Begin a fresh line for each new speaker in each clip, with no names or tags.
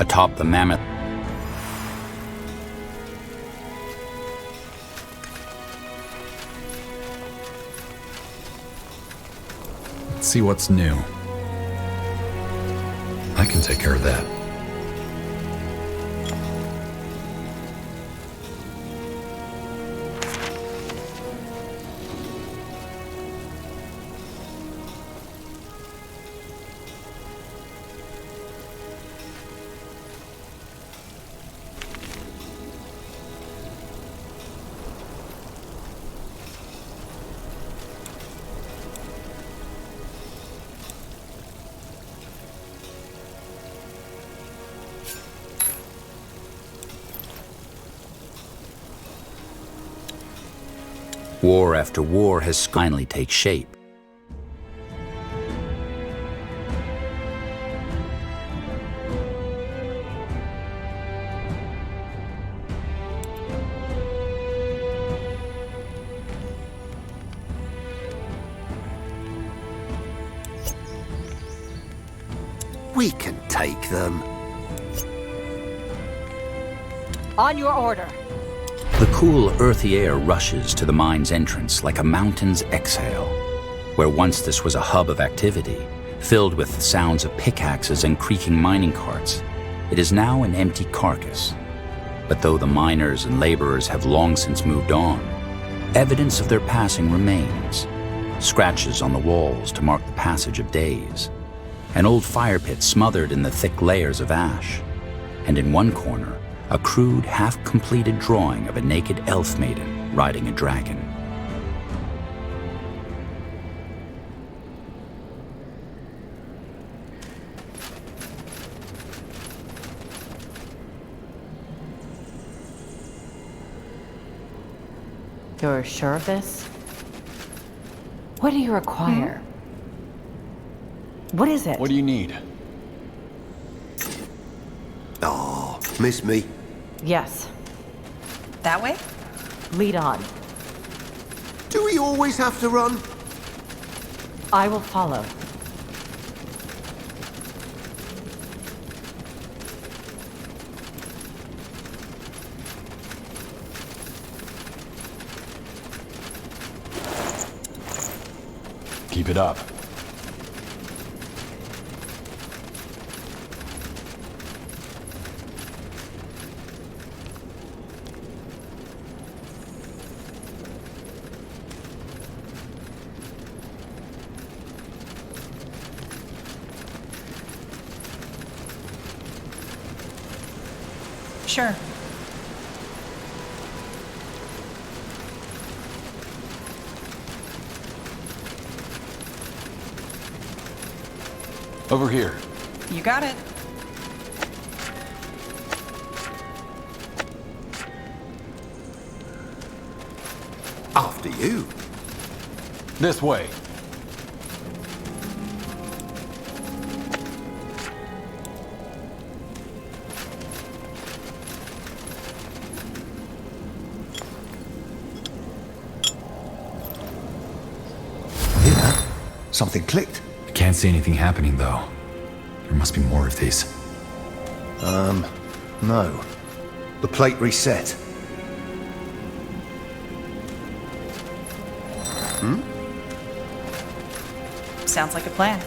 atop the mammoth.
Let's see what's new. I can take care of that.
War after war has finally taken shape.
We can take them.
On your order.
The cool, earthy air rushes to the mine's entrance like a mountain's exhale. Where once this was a hub of activity, filled with sounds of pickaxes and creaking mining carts, it is now an empty carcass. But though the miners and laborers have long since moved on, evidence of their passing remains. Scratches on the walls to mark the passage of days. An old fire pit smothered in the thick layers of ash. And in one corner, a crude, half-completed drawing of a naked elf maiden riding a dragon.
You're sure of this? What do you require? What is it?
What do you need?
Oh, miss me?
Yes.
That way?
Lead on.
Do we always have to run?
I will follow.
Keep it up.
Sure.
Over here.
You got it.
After you.
This way.
Something clicked.
I can't see anything happening, though. There must be more of these.
No. The plate reset.
Sounds like a plan.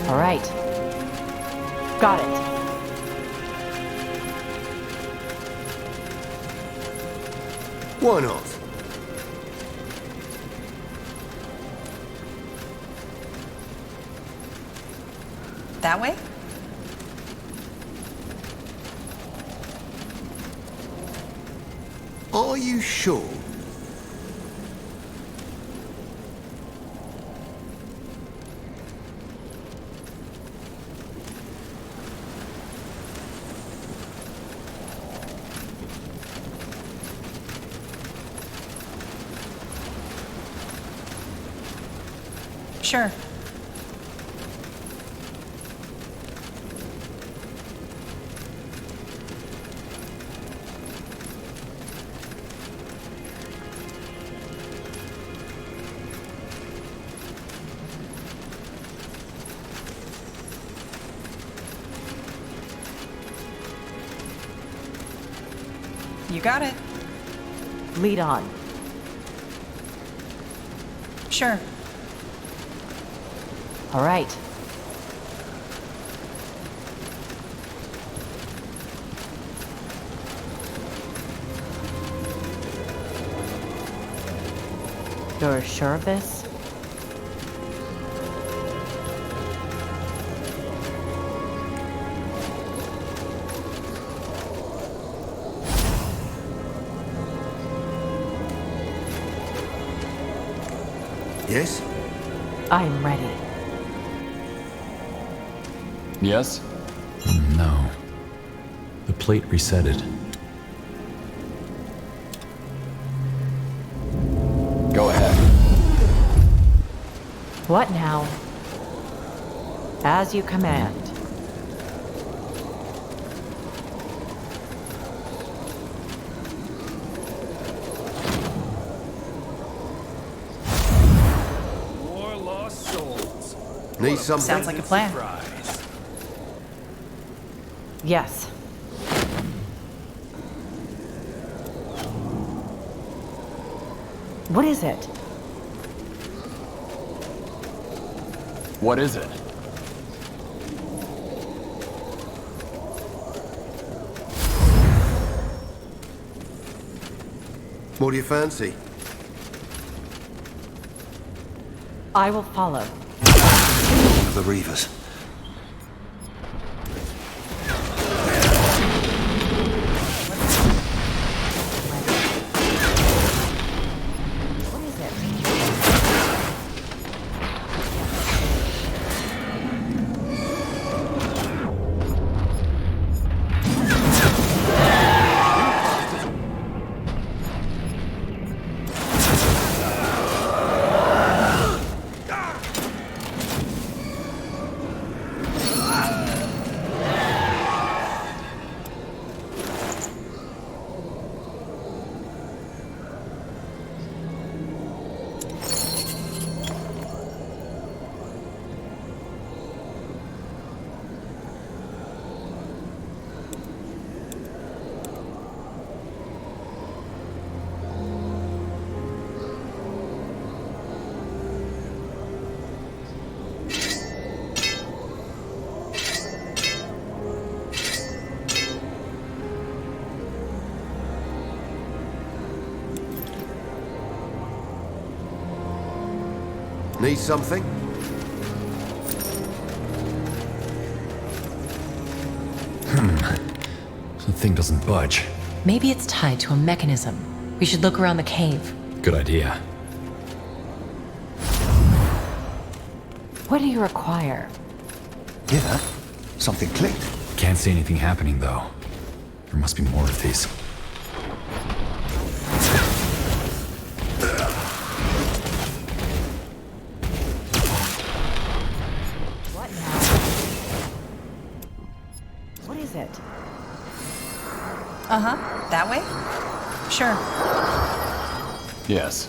All right. Got it.
Why not?
That way?
Are you sure?
Sure. You got it.
Lead on.
Sure.
All right. You're sure of this?
Yes?
I'm ready.
Yes?
No. The plate resetted.
Go ahead.
What now? As you command.
More lost souls.
Need something?
Sounds like a plan.
Surprise.
Yes. What is it?
What is it?
What do you fancy?
I will follow.
The Reavers.
What is it?
Need something?
The thing doesn't budge.
Maybe it's tied to a mechanism. We should look around the cave.
Good idea.
What do you require?
Hear that? Something clicked.
Can't see anything happening, though. There must be more of these.
What now? What is it?
Uh-huh. That way? Sure.
Yes.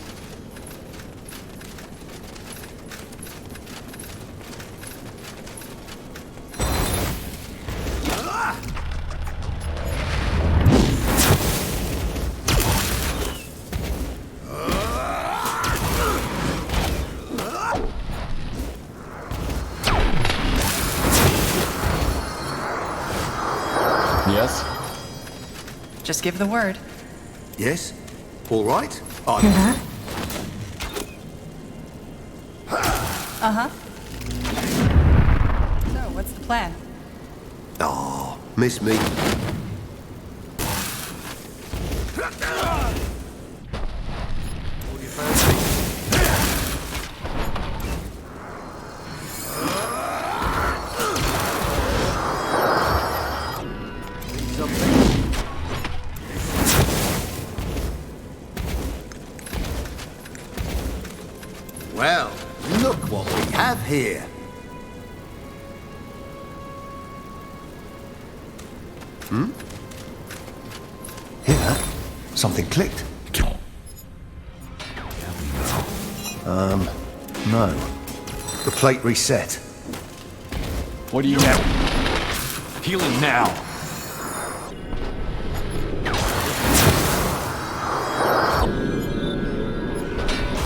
Yes?
Just give the word.
Yes? All right?
Uh-huh. So, what's the plan?
Oh, miss me. What do you fancy? Need something? Well, look what we have here. Hear that? Something clicked. No. The plate reset.
What do you have? Healing now.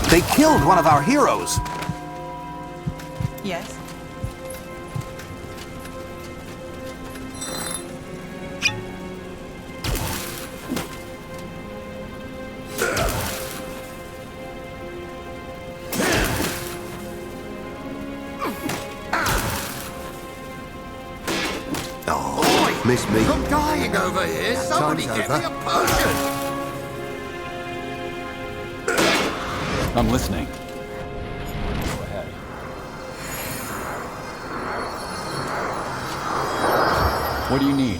They killed one of our heroes.
Yes.
Oh, miss me.
I'm dying over here. Somebody
Time's
get
over.
me a potion.
I'm listening. Go ahead. What do you need?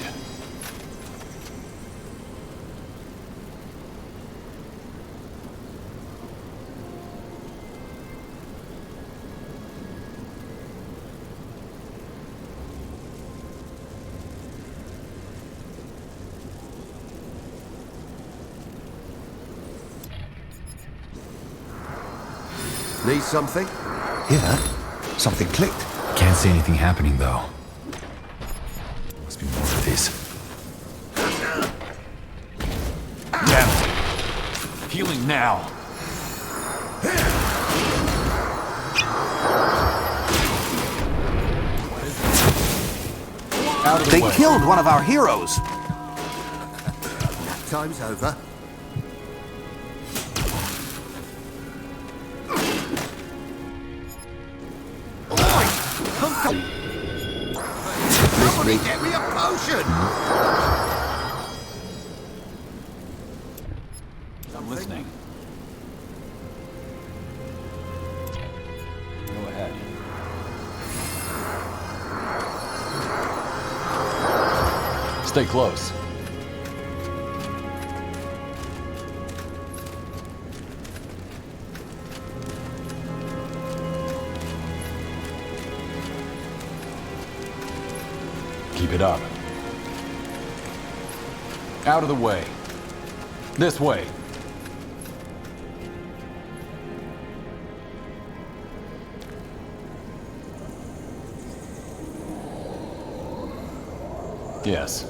Need something?
Yeah. Something clicked. Can't see anything happening, though. Must be more of these.
Damn it. Healing now. Out of the
They
way.
killed one of our heroes. Time's over.
Somebody get me a potion.
I'm listening. Go ahead. Stay close. Keep it up. Out of the way. This way. Yes.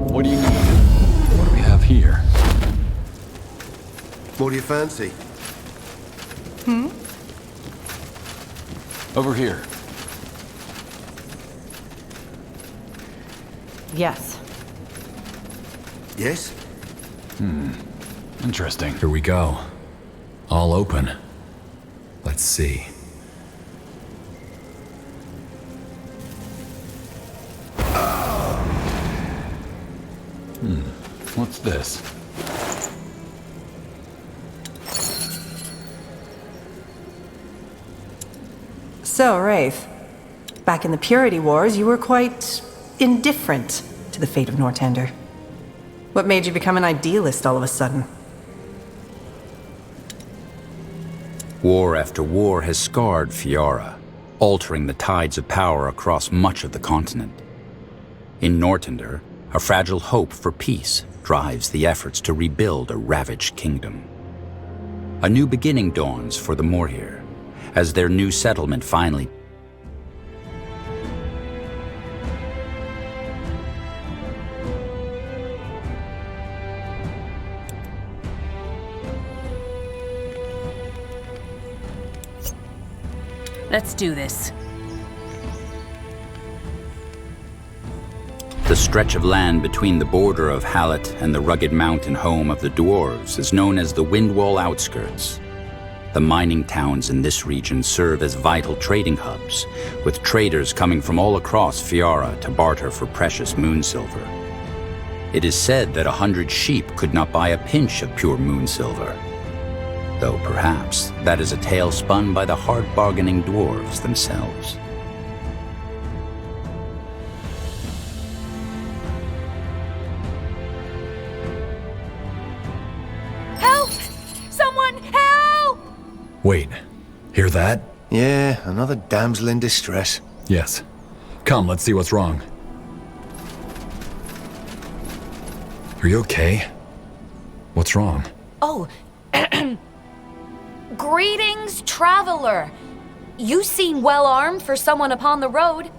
What do you need? What do we have here?
What do you fancy?
Over here.
Yes.
Yes?
Interesting.
Here we go. All open. Let's see.
What's this?
So, Wraith, back in the Purity Wars, you were quite indifferent to the fate of Nортандер. What made you become an idealist all of a sudden?
War after war has scarred Fiora, altering the tides of power across much of the continent. In Nортандер, a fragile hope for peace drives the efforts to rebuild a ravaged kingdom. A new beginning dawns for the Morhir, as their new settlement finally
Let's do this.
The stretch of land between the border of Hallet and the rugged mountain home of the dwarves is known as the Windwall Outskirts. The mining towns in this region serve as vital trading hubs, with traders coming from all across Fiora to barter for precious moon silver. It is said that 100 sheep could not buy a pinch of pure moon silver, though perhaps that is a tale spun by the hard-bargaining dwarves themselves.
Wait, hear that?
Yeah, another damsel in distress.
Yes. Come, let's see what's wrong. Are you okay? What's wrong?
Oh, greetings, traveler. You seem well armed for someone upon the road.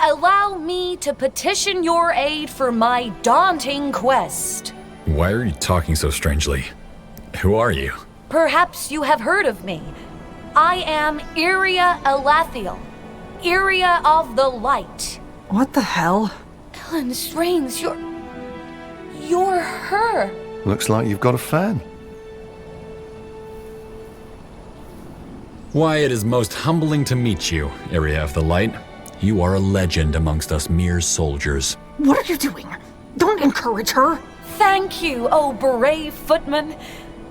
Allow me to petition your aid for my daunting quest.
Why are you talking so strangely? Who are you?
Perhaps you have heard of me. I am Iria Elathiel, Iria of the Light.
What the hell?
Ellen Strange, you're her.
Looks like you've got a fan.
Why, it is most humbling to meet you, Area of the Light. You are a legend amongst us mere soldiers.
What are you doing? Don't encourage her.
Thank you, oh brave footman.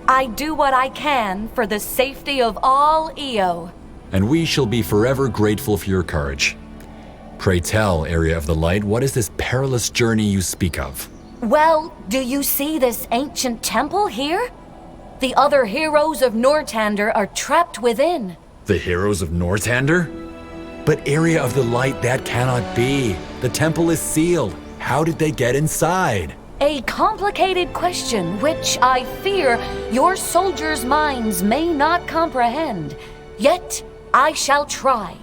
I do what I can for the safety of all Io.
And we shall be forever grateful for your courage. Pray tell, Area of the Light, what is this perilous journey you speak of?
Well, do you see this ancient temple here? The other heroes of Nортандер are trapped within.
The heroes of Nортандер? But Area of the Light, that cannot be. The temple is sealed. How did they get inside?
A complicated question which I fear your soldiers' minds may not comprehend. Yet I shall try.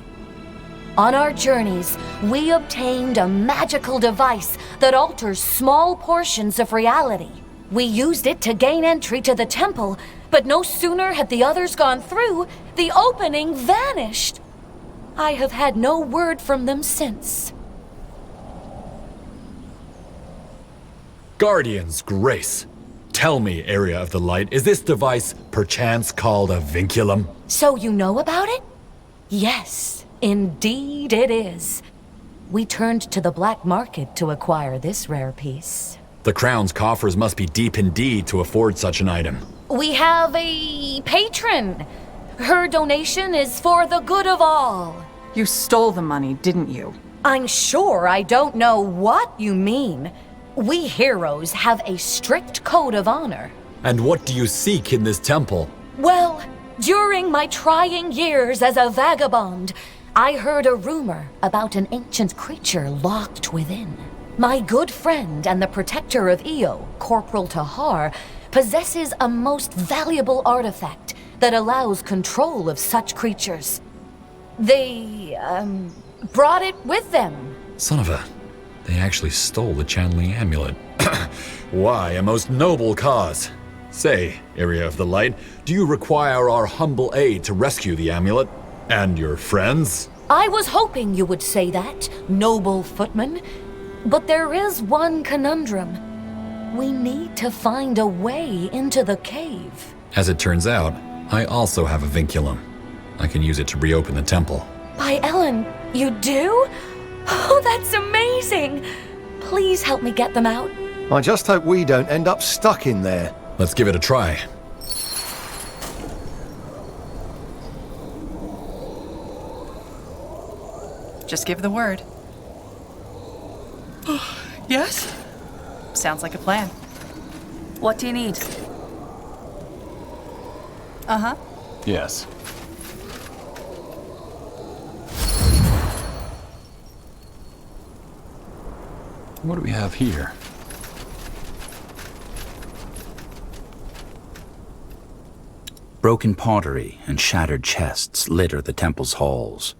On our journeys, we obtained a magical device that alters small portions of reality. We used it to gain entry to the temple, but no sooner had the others gone through, the opening vanished. I have had no word from them since.
Guardian's Grace. Tell me, Area of the Light, is this device perchance called a vinculum?
So you know about it? Yes, indeed it is. We turned to the black market to acquire this rare piece.
The Crown's coffers must be deep indeed to afford such an item.
We have a patron. Her donation is for the good of all.
You stole the money, didn't you?
I'm sure I don't know what you mean. We heroes have a strict code of honor.
And what do you seek in this temple?
Well, during my trying years as a vagabond, I heard a rumor about an ancient creature locked within. My good friend and the protector of Io, Corporal Tahar, possesses a most valuable artifact that allows control of such creatures. They, brought it with them.
Son of a... They actually stole the channeling amulet. Why, a most noble cause. Say, Area of the Light, do you require our humble aid to rescue the amulet? And your friends?
I was hoping you would say that, noble footman. But there is one conundrum. We need to find a way into the cave.
As it turns out, I also have a vinculum. I can use it to reopen the temple.
By Ellen, you do? Oh, that's amazing! Please help me get them out.
I just hope we don't end up stuck in there.
Let's give it a try.
Just give the word. Yes? Sounds like a plan.
What do you need?
Uh-huh.
Yes. What do we have here?
Broken pottery and shattered chests litter the temple's halls,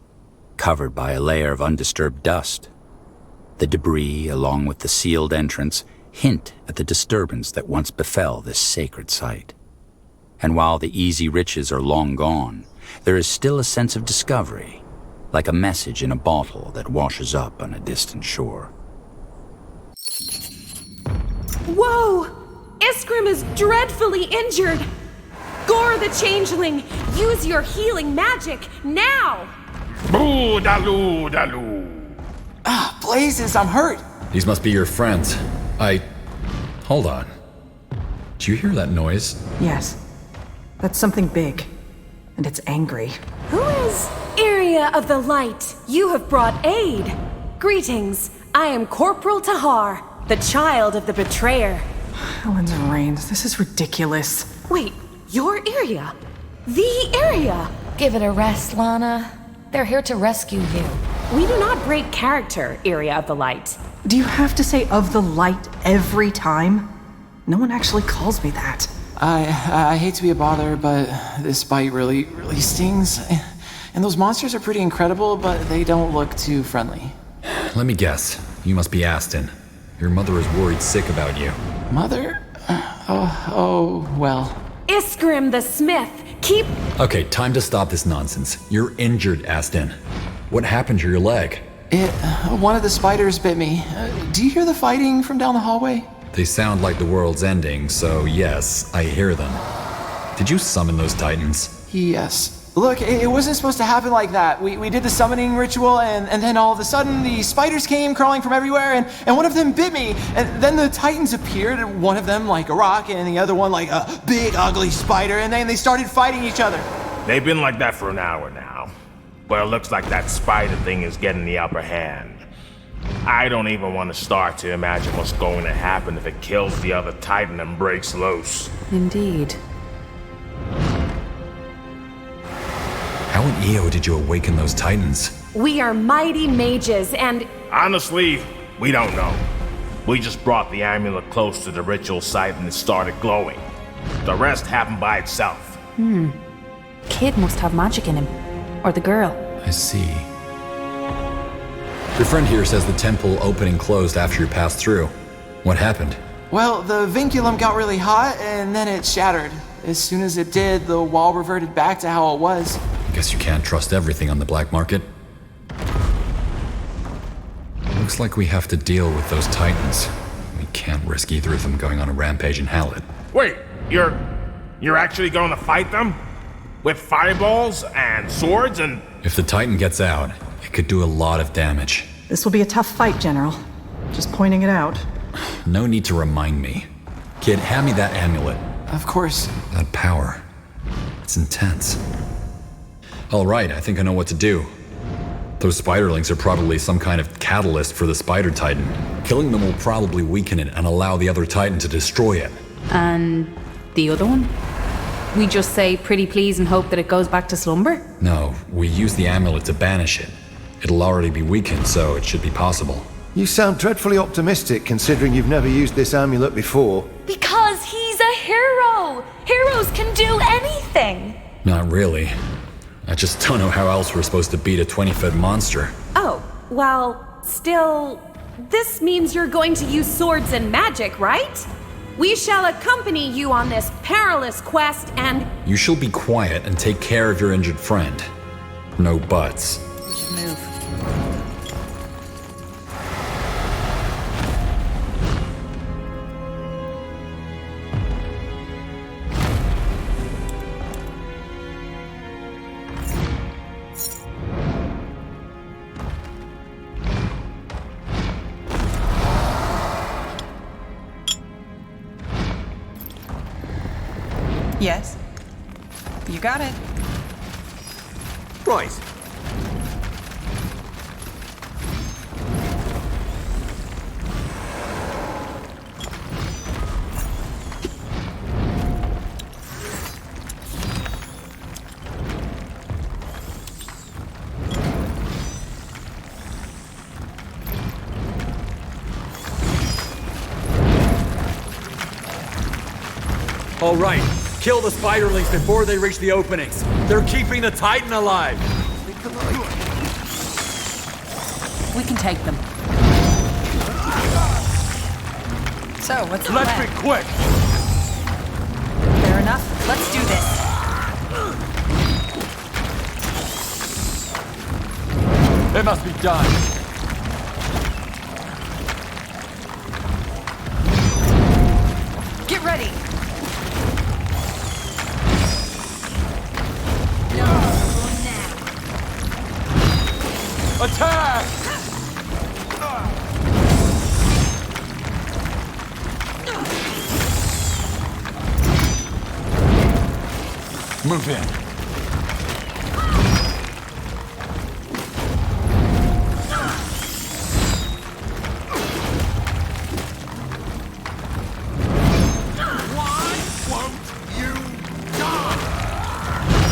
covered by a layer of undisturbed dust. The debris, along with the sealed entrance, hint at the disturbance that once befell this sacred site. And while the easy riches are long gone, there is still a sense of discovery, like a message in a bottle that washes up on a distant shore.
Whoa! Iskrim is dreadfully injured! Gore the Changeling, use your healing magic, now!
Boo-daloo, daloo.
Ah, blazes, I'm hurt!
These must be your friends. Hold on. Do you hear that noise?
Yes. That's something big. And it's angry.
Who is Iria of the Light? You have brought aid. Greetings, I am Corporal Tahar, the child of the betrayer.
Heavens and rains, this is ridiculous.
Wait, you're Iria? The area!
Give it a rest, Lana. They're here to rescue you.
We do not break character, area of the light.
Do you have to say of the light every time? No one actually calls me that.
I hate to be a bother, but this bite really stings. And those monsters are pretty incredible, but they don't look too friendly.
Let me guess. You must be Aston. Your mother is worried sick about you.
Mother? Oh, well.
Iskrim the Smith, keep...
Okay, time to stop this nonsense. You're injured, Aston. What happened to your leg?
One of the spiders bit me. Do you hear the fighting from down the hallway?
They sound like the world's ending, so yes, I hear them. Did you summon those titans?
Yes. Look, it wasn't supposed to happen like that. We did the summoning ritual, and then all of a sudden, the spiders came crawling from everywhere, and one of them bit me. And then the titans appeared, one of them like a rock, and the other one like a big, ugly spider, and then they started fighting each other.
They've been like that for an hour now. But it looks like that spider thing is getting the upper hand. I don't even want to start to imagine what's going to happen if it kills the other titan and breaks loose.
Indeed.
How in EO did you awaken those titans?
We are mighty mages, and...
Honestly, we don't know. We just brought the amulet close to the ritual site and it started glowing. The rest happened by itself.
Kid must have magic in him. Or the girl.
I see. Your friend here says the temple opened and closed after you passed through. What happened?
Well, the vinculum got really hot, and then it shattered. As soon as it did, the wall reverted back to how it was.
Guess you can't trust everything on the black market. Looks like we have to deal with those titans. We can't risk either of them going on a rampage in Hallett.
Wait, you're actually going to fight them? With fireballs and swords and...
If the titan gets out, it could do a lot of damage.
This will be a tough fight, General. Just pointing it out.
No need to remind me. Kid, hand me that amulet.
Of course.
That power. It's intense. All right, I think I know what to do. Those spiderlings are probably some kind of catalyst for the spider titan. Killing them will probably weaken it and allow the other titan to destroy it.
And the other one? We just say pretty please and hope that it goes back to slumber?
No, we use the amulet to banish it. It'll already be weakened, so it should be possible.
You sound dreadfully optimistic considering you've never used this amulet before.
Because he's a hero! Heroes can do anything!
Not really. I just don't know how else we're supposed to beat a 20-foot monster.
Oh, well, still... This means you're going to use swords and magic, right? We shall accompany you on this perilous quest and...
You shall be quiet and take care of your injured friend. No buts.
We should move. Yes. You got it.
Right.
All right. Kill the spiderlings before they reach the openings. They're keeping the Titan alive.
We can take them. So, what's the
Let's
plan?
be quick.
Fair enough. Let's do this.
It must be done.
Get ready.
Attack! Move in.
Why won't you die?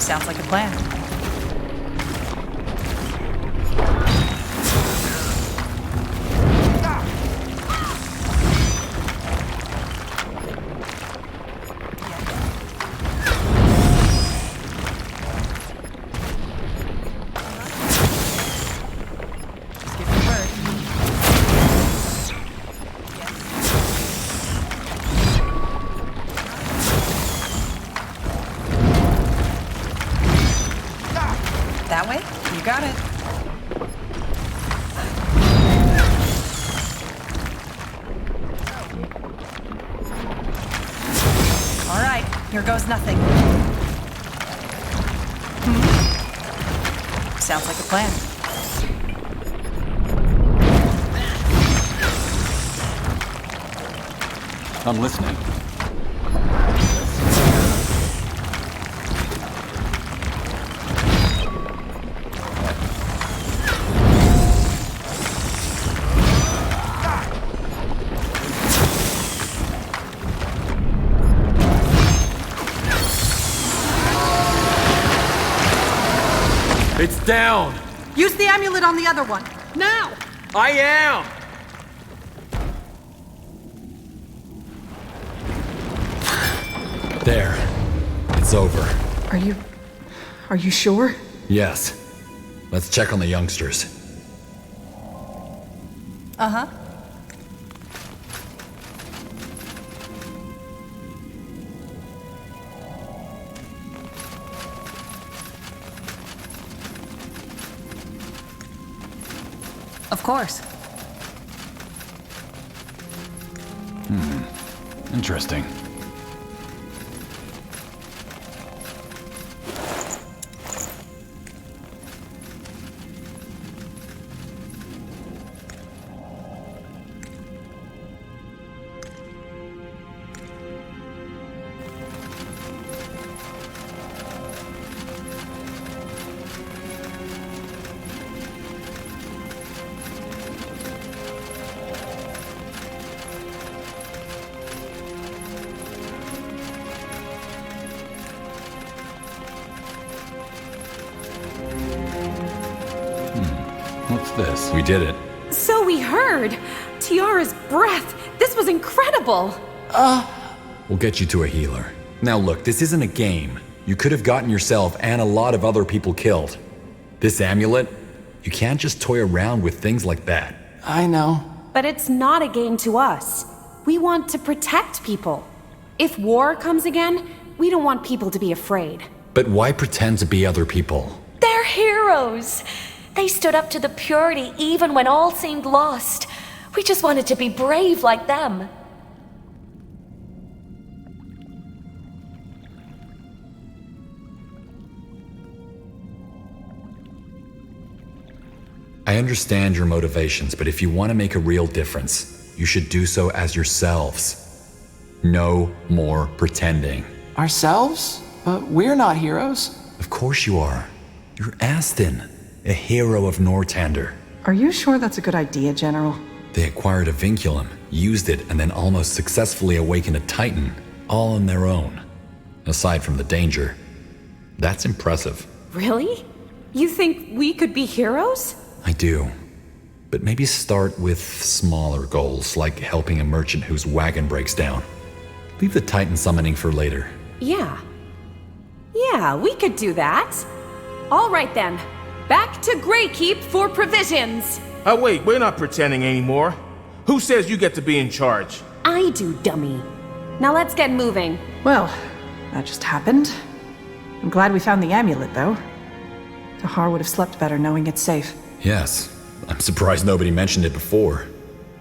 Sounds like a plan. That way? You got it. All right, here goes nothing. Sounds like a plan.
I'm listening.
It's down!
Use the amulet on the other one. Now!
I am!
There. It's over.
Are you sure?
Yes. Let's check on the youngsters.
Uh-huh. Of course.
Interesting. What's this? We did it.
So we heard. Tiara's breath. This was incredible.
We'll get you to a healer. Now look, this isn't a game. You could have gotten yourself and a lot of other people killed. This amulet, you can't just toy around with things like that.
I know.
But it's not a game to us. We want to protect people. If war comes again, we don't want people to be afraid.
But why pretend to be other people?
They're heroes. They stood up to the purity even when all seemed lost. We just wanted to be brave like them.
I understand your motivations, but if you want to make a real difference, you should do so as yourselves. No more pretending.
Ourselves? But we're not heroes.
Of course you are. You're Aston, a hero of Nортандер.
Are you sure that's a good idea, General?
They acquired a vinculum, used it, and then almost successfully awakened a Titan, all on their own. Aside from the danger. That's impressive.
Really? You think we could be heroes?
I do. But maybe start with smaller goals, like helping a merchant whose wagon breaks down. Leave the Titan summoning for later.
Yeah. Yeah, we could do that. All right then. Back to Greykeep for provisions.
Oh wait, we're not pretending anymore. Who says you get to be in charge?
I do, dummy. Now let's get moving.
Well, that just happened. I'm glad we found the amulet, though. Tahar would have slept better knowing it's safe.
Yes. I'm surprised nobody mentioned it before.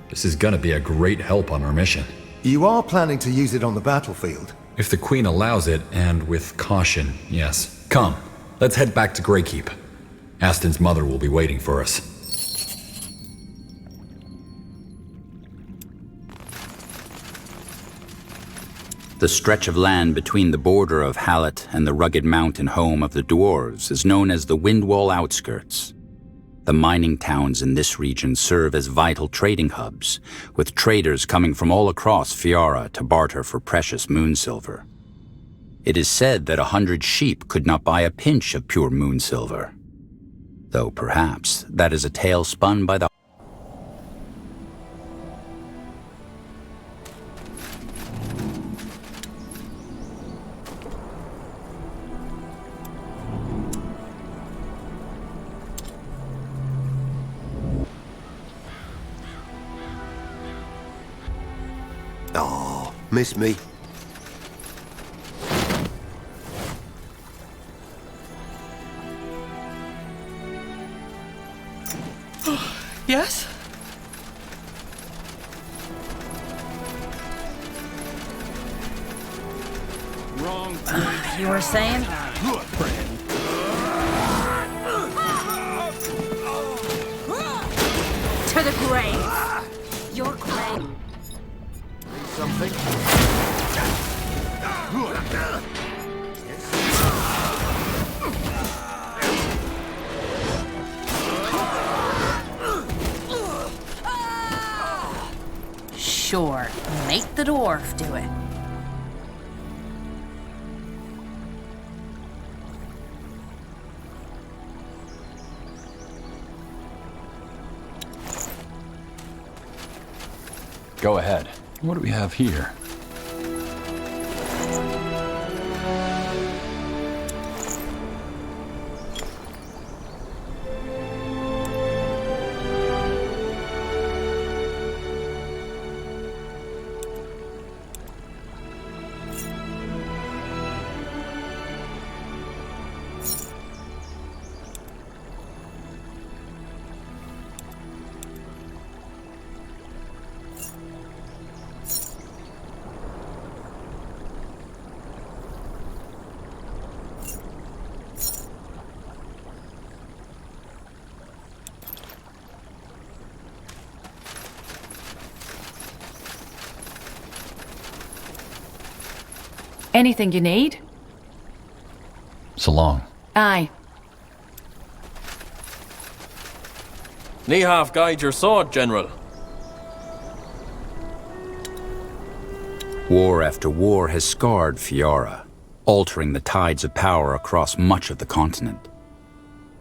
This is gonna be a great help on our mission.
You are planning to use it on the battlefield?
If the Queen allows it, and with caution, yes. Come, let's head back to Greykeep. Aston's mother will be waiting for us.
The stretch of land between the border of Hallet and the rugged mountain home of the dwarves is known as the Windwall Outskirts. The mining towns in this region serve as vital trading hubs, with traders coming from all across Fiara to barter for precious moon silver. It is said that 100 sheep could not buy a pinch of pure moon silver. Though perhaps that is a tale spun by the...
Oh, miss me.
Yes?
Wrong. You were saying?
To the grave! Your grave.
Something?
Sure. Make the dwarf do it.
Go ahead. What do we have here?
Anything you need?
So long.
Aye.
Knee-half guide your sword, General.
War after war has scarred Fiara, altering the tides of power across much of the continent.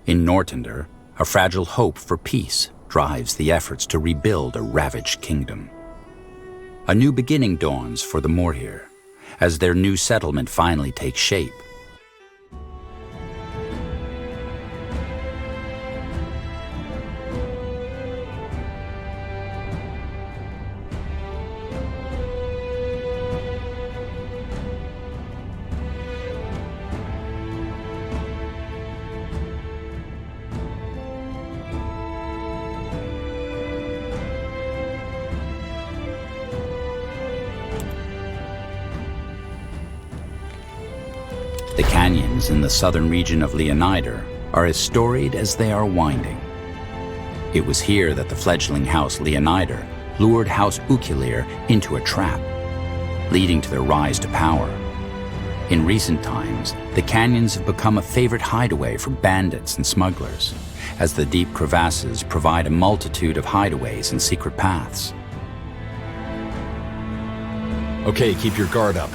In Nортандер, a fragile hope for peace drives the efforts to rebuild a ravaged kingdom. A new beginning dawns for the Morhir, as their new settlement finally takes shape. The canyons in the southern region of Leonider are as storied as they are winding. It was here that the fledgling House Leonider lured House Ukilir into a trap, leading to their rise to power. In recent times, the canyons have become a favorite hideaway for bandits and smugglers, as the deep crevasses provide a multitude of hideaways and secret paths.
Okay, keep your guard up.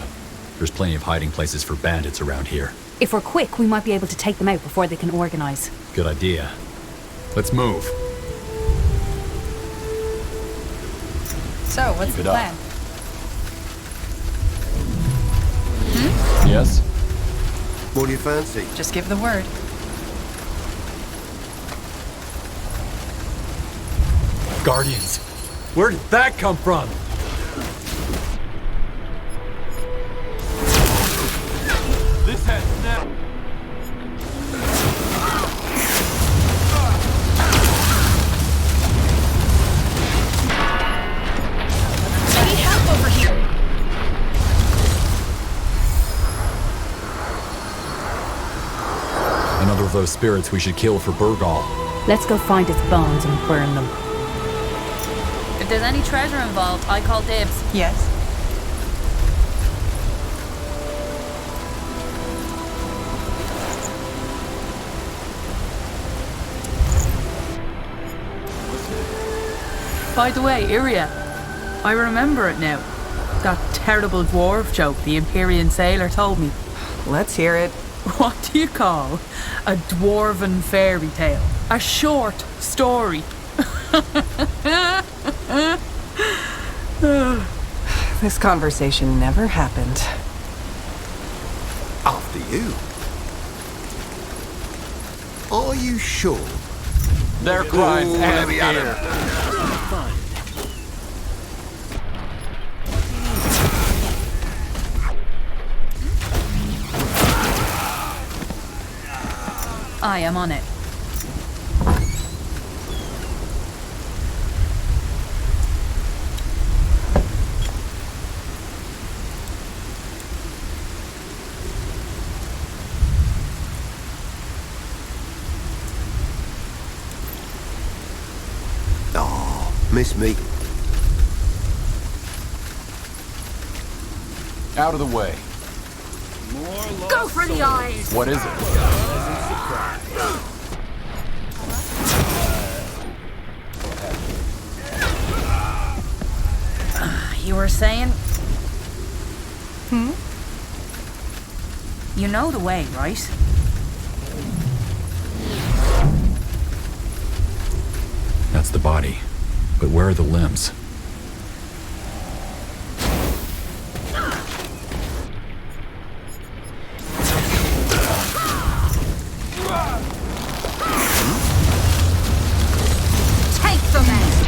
There's plenty of hiding places for bandits around here.
If we're quick, we might be able to take them out before they can organize.
Good idea. Let's move.
So, what's
Keep
the
it
plan?
up. Yes?
What do you fancy?
Just give the word.
Guardians! Where did that come from?
This has now.
I need help over here.
Another of those spirits we should kill for Burgal.
Let's go find its bones and burn them.
If there's any treasure involved, I call dibs.
Yes.
By the way, Iria, I remember it now. That terrible dwarf joke the Empyrean sailor told me.
Let's hear it.
What do you call a dwarven fairy tale? A short story.
This conversation never happened.
After you. Are you sure?
Their crimes
let
and
me at
fear.
I am on it.
Oh, miss me.
Out of the way.
Go for the eyes!
What is it?
You were saying? You know the way, right?
That's the body. But where are the limbs?
Take the man!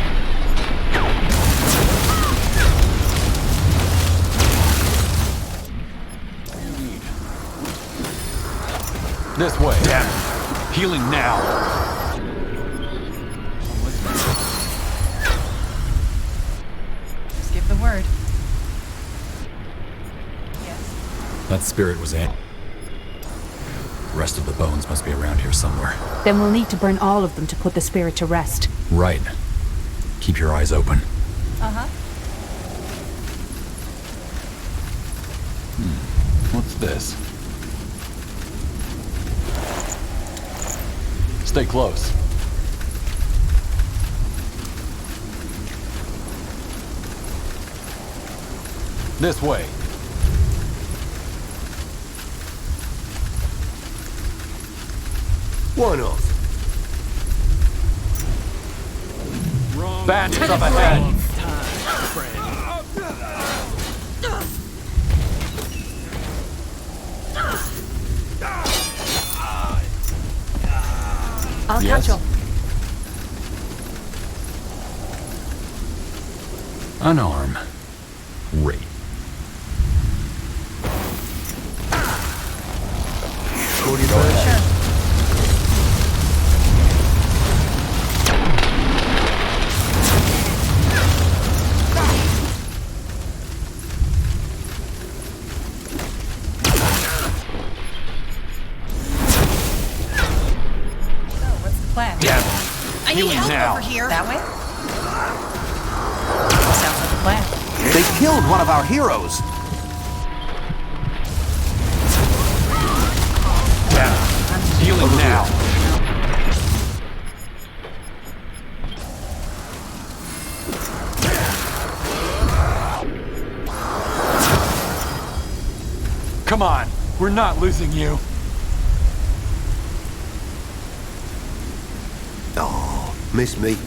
This way. Damn it. Healing now.
Just give the word.
That spirit was in. The rest of the bones must be around here somewhere.
Then we'll need to burn all of them to put the spirit to rest.
Right. Keep your eyes open.
Uh-huh.
What's this? Stay close. This way.
Why not?
Bandits up ahead.
I'll
Yes?
catch up.
Unarm. Rape.
Sure. Plan.
I need help
now.
over here.
That way? Sounds like a plan.
They killed one of our heroes.
Healing now. Come on, we're not losing you.
Oh, miss me.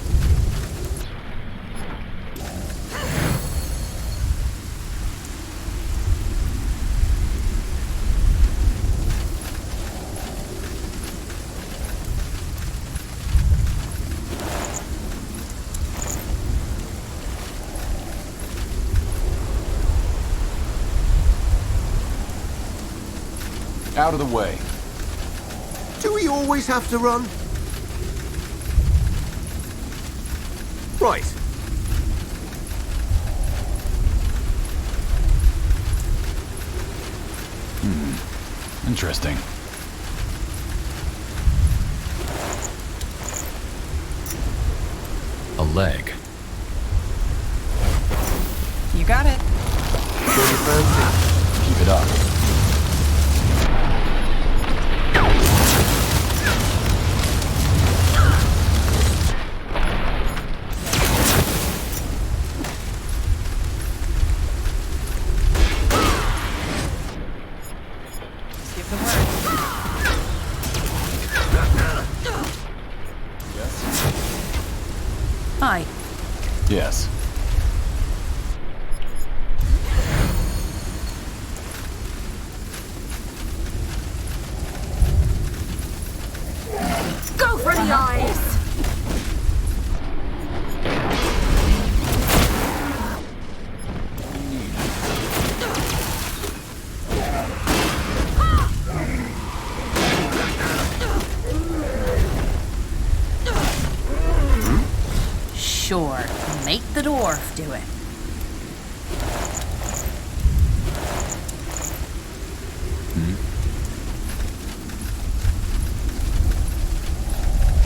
Out of the way.
Do we always have to run? Right.
Interesting.
A leg.
You got it.
Keep it up.
the word. Hi.
Yes.
Go for the eyes!
Sure, make the dwarf do it.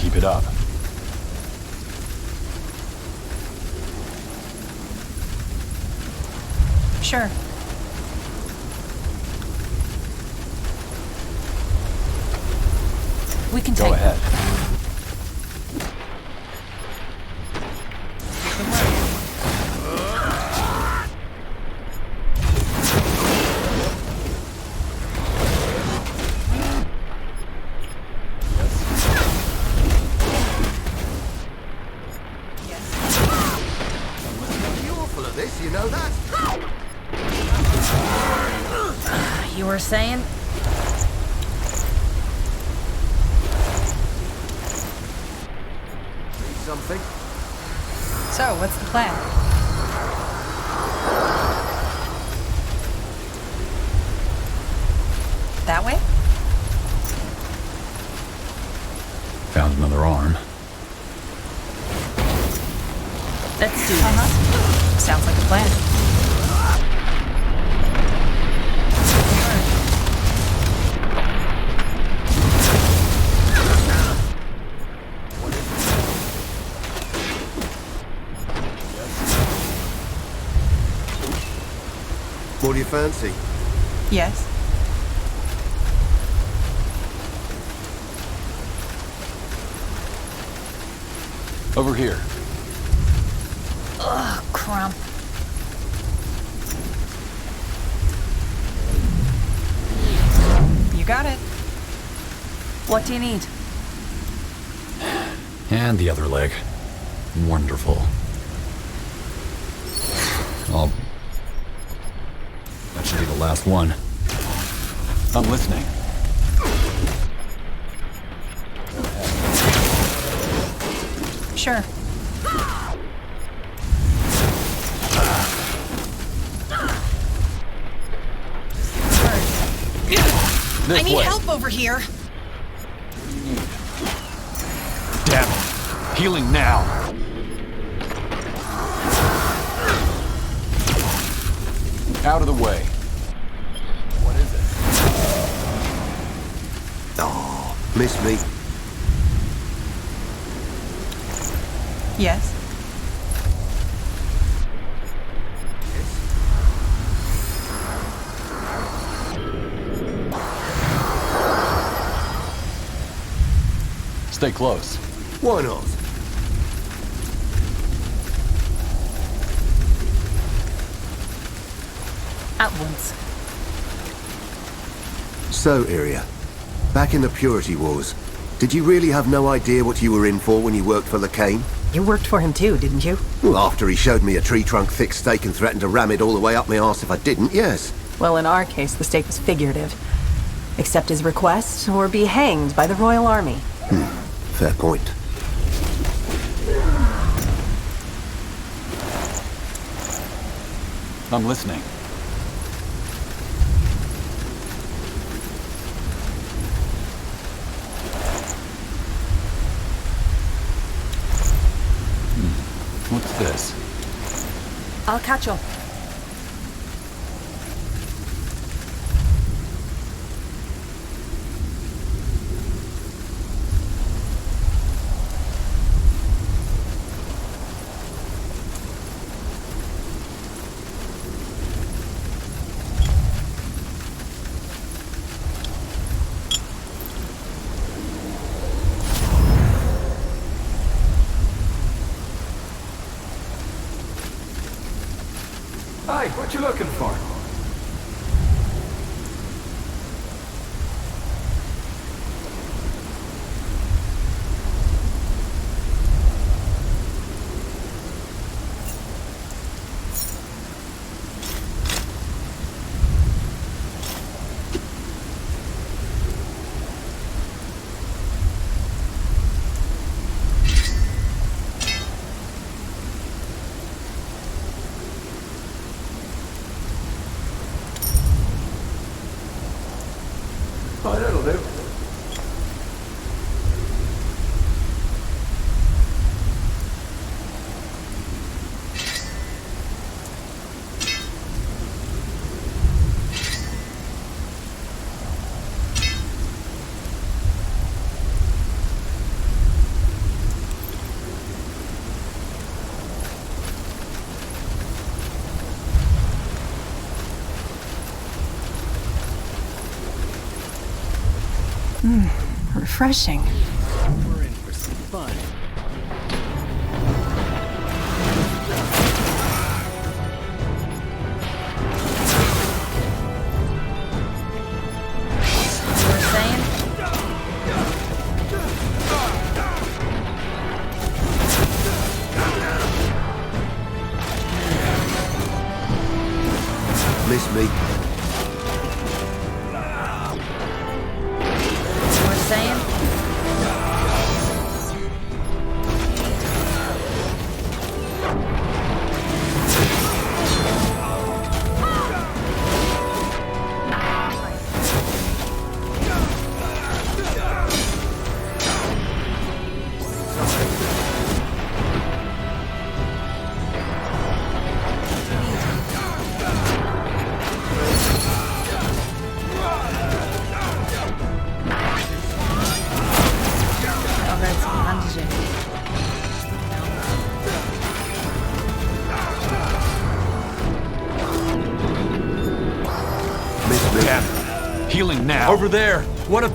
Keep it up.
Sure.
We can
Go
take
ahead.
You know that?
You were saying?
Something?
So, what's the plan? That way?
Found another arm.
Let's do this.
Sounds like a plan.
What do you fancy?
Yes.
Over here.
Ugh, crump.
You got it.
What do you need?
And the other leg. Wonderful. Oh. That should be the last one.
I'm listening.
Sure.
This
I need
way.
help over here.
Damn it. Healing now. Out of the way. What is it?
Oh, miss me.
Yes.
Stay close.
Why not?
At once.
So, Iria, back in the Purity Wars, did you really have no idea what you were in for when you worked for Lacane?
You worked for him too, didn't you?
Well, after he showed me a tree trunk thick stake and threatened to ram it all the way up my arse if I didn't, yes.
Well, in our case, the stake was figurative. Accept his request, or be hanged by the Royal Army.
Fair point.
I'm listening. What's this?
I'll catch up.
Hi, what you looking for?
Oh, that'll do.
Refreshing.
We're in for some fun.
You were saying?
Miss me.
Saying?
Healing now.
Over there! One of...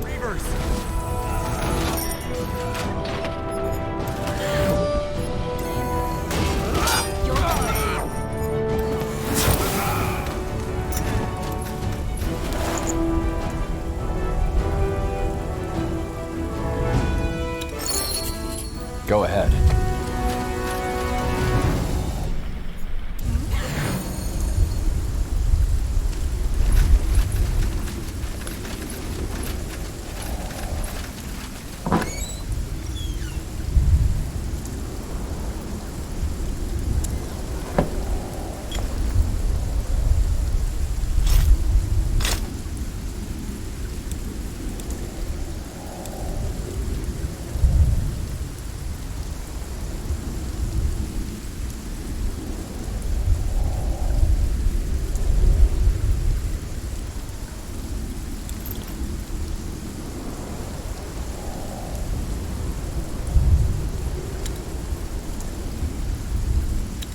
Reavers!
Go ahead.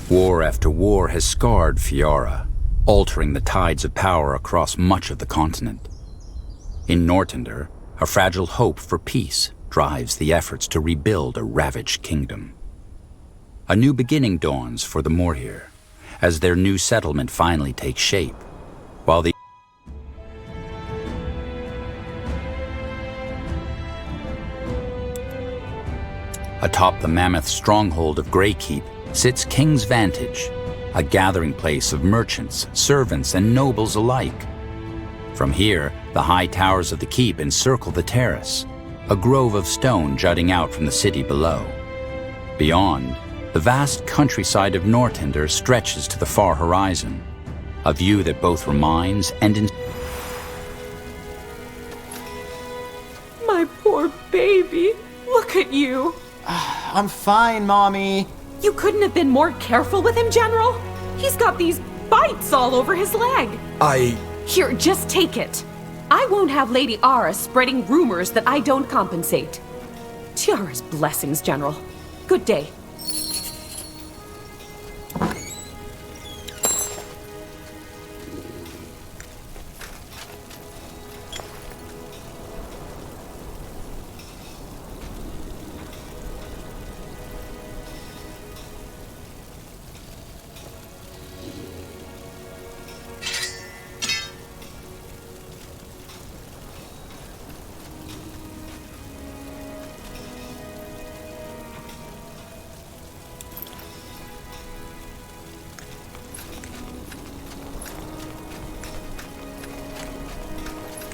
War after war has scarred Fiora, altering the tides of power across much of the continent. In Nортандер, a fragile hope for peace drives the efforts to rebuild a ravaged kingdom. A new beginning dawns for the Morhir, as their new settlement finally takes shape, while the atop the mammoth stronghold of Greykeep sits King's Vantage, a gathering place of merchants, servants, and nobles alike. From here, the high towers of the keep encircle the terrace, a grove of stone jutting out from the city below. Beyond, the vast countryside of Nортандер stretches to the far horizon, a view that both reminds and
My poor baby. Look at you.
I'm fine, Mommy.
You couldn't have been more careful with him, General? He's got these bites all over his leg. Here, just take it. I won't have Lady Ara spreading rumors that I don't compensate. Tiara's blessings, General. Good day.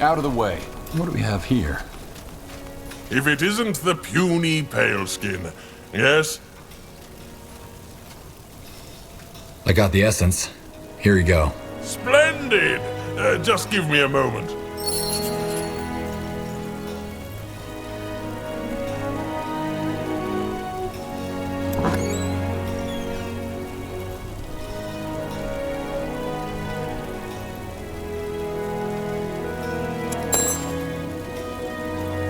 Out of the way. What do we have here?
If it isn't the puny paleskin, yes?
I got the essence. Here you go.
Splendid! Just give me a moment.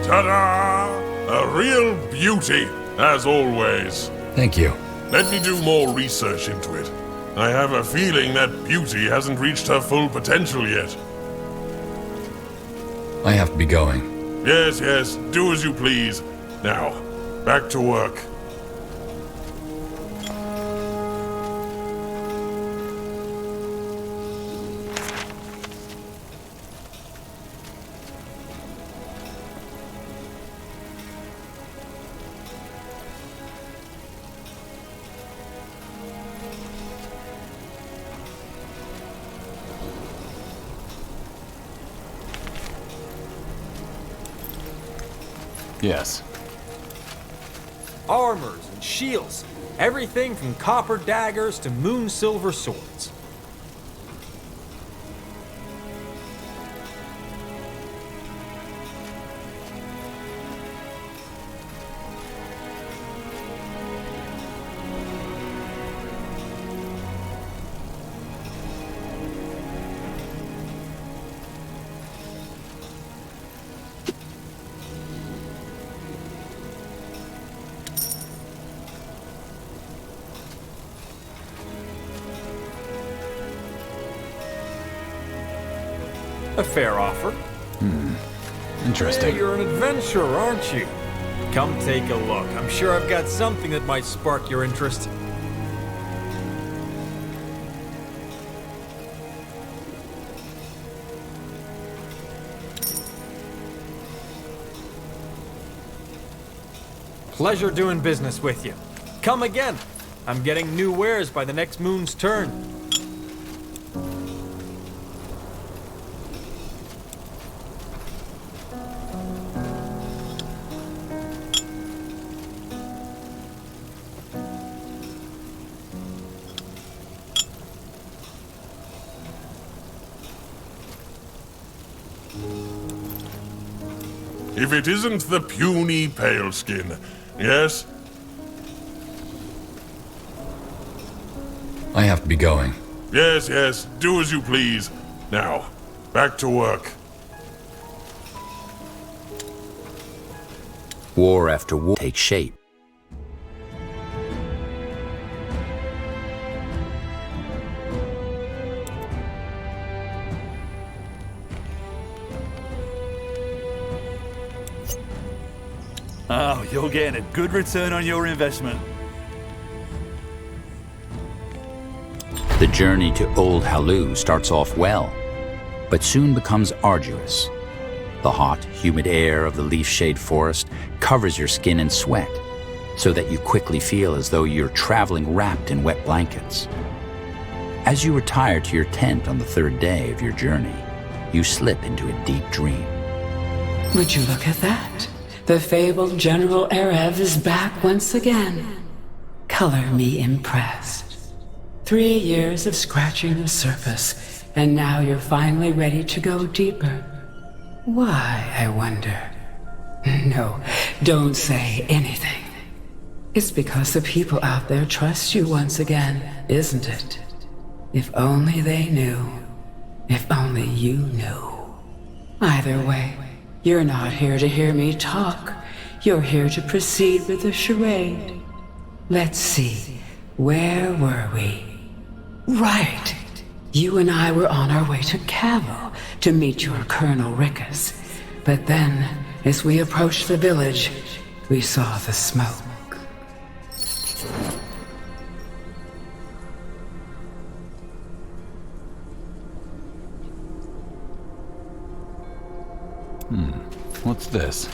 Ta-da! A real beauty, as always.
Thank you.
Let me do more research into it. I have a feeling that beauty hasn't reached her full potential yet.
I have to be going.
Yes, yes, do as you please. Now, back to work.
Yes.
Armors and shields. Everything from copper daggers to moon silver swords. A fair offer.
Interesting.
Hey, you're an adventurer, aren't you? Come take a look. I'm sure I've got something that might spark your interest. Pleasure doing business with you. Come again. I'm getting new wares by the next moon's turn.
If it isn't the puny paleskin, yes?
I have to be going.
Yes, yes, do as you please. Now, back to work.
War after war takes shape.
Oh, you're getting a good return on your investment.
The journey to Old Hallu starts off well, but soon becomes arduous. The hot, humid air of the leaf-shade forest covers your skin in sweat, so that you quickly feel as though you're traveling wrapped in wet blankets. As you retire to your tent on the third day of your journey, you slip into a deep dream.
Would you look at that? The fabled General Erev is back once again. Color me impressed. 3 years of scratching the surface, and now you're finally ready to go deeper. Why, I wonder? No, don't say anything. It's because the people out there trust you once again, isn't it? If only they knew. If only you knew. Either way, you're not here to hear me talk. You're here to proceed with the charade. Let's see, where were we? Right. You and I were on our way to Cavill to meet your Colonel Rickus. But then, as we approached the village, we saw the smoke.
What's this?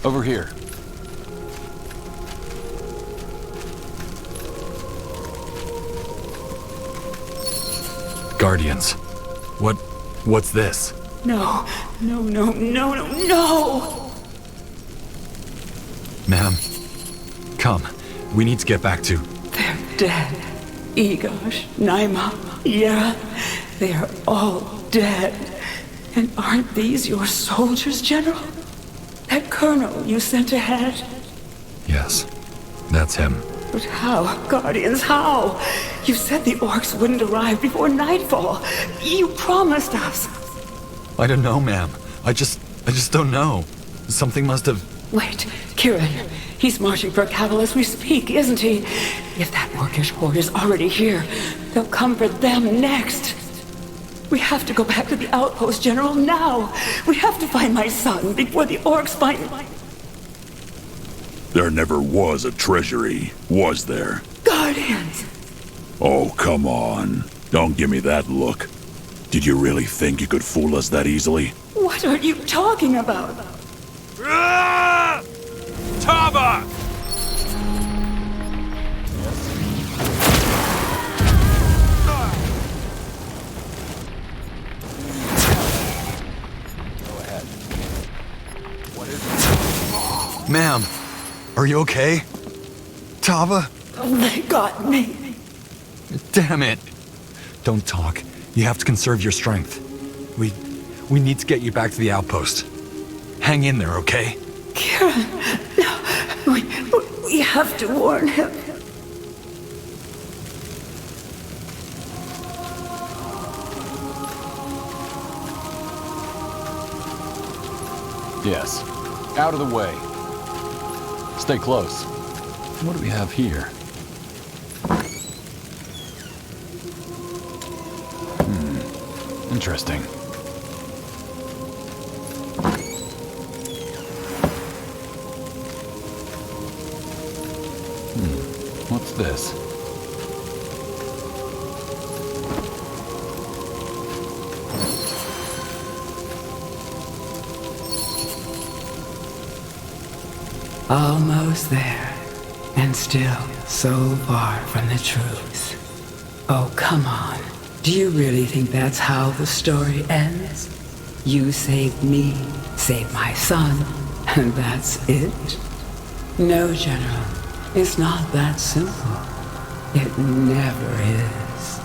Over here.
Guardians. What's this?
No, no, no, no, no, no!
Ma'am, come. We need to get back to...
They're dead. Egosh, Naima, Yera, they are all dead. And aren't these your soldiers, General? That colonel you sent ahead?
Yes, that's him.
But how, Guardians, how? You said the orcs wouldn't arrive before nightfall. You promised us.
I don't know, ma'am. I just don't know. Something must have...
Wait, Kieran. He's marching for Cavill as we speak, isn't he? If that orcish horde is already here, they'll come for them next. We have to go back to the outpost, General, now. We have to find my son before the orcs find...
There never was a treasury, was there?
Guardians!
Oh, come on. Don't give me that look. Did you really think you could fool us that easily?
What are you talking about?
Taba!
Go ahead. What is it? Ma'am, are you okay? Tava?
Oh, they got me.
Damn it. Don't talk. You have to conserve your strength. We need to get you back to the outpost. Hang in there, okay?
Kieran, no. We have to warn him.
Yes. Out of the way. Stay close. What do we have here? Interesting. What's this?
Almost there, and still so far from the truth. Oh, come on. Do you really think that's how the story ends? You saved me, saved my son, and that's it? No, General. It's not that simple. It never is.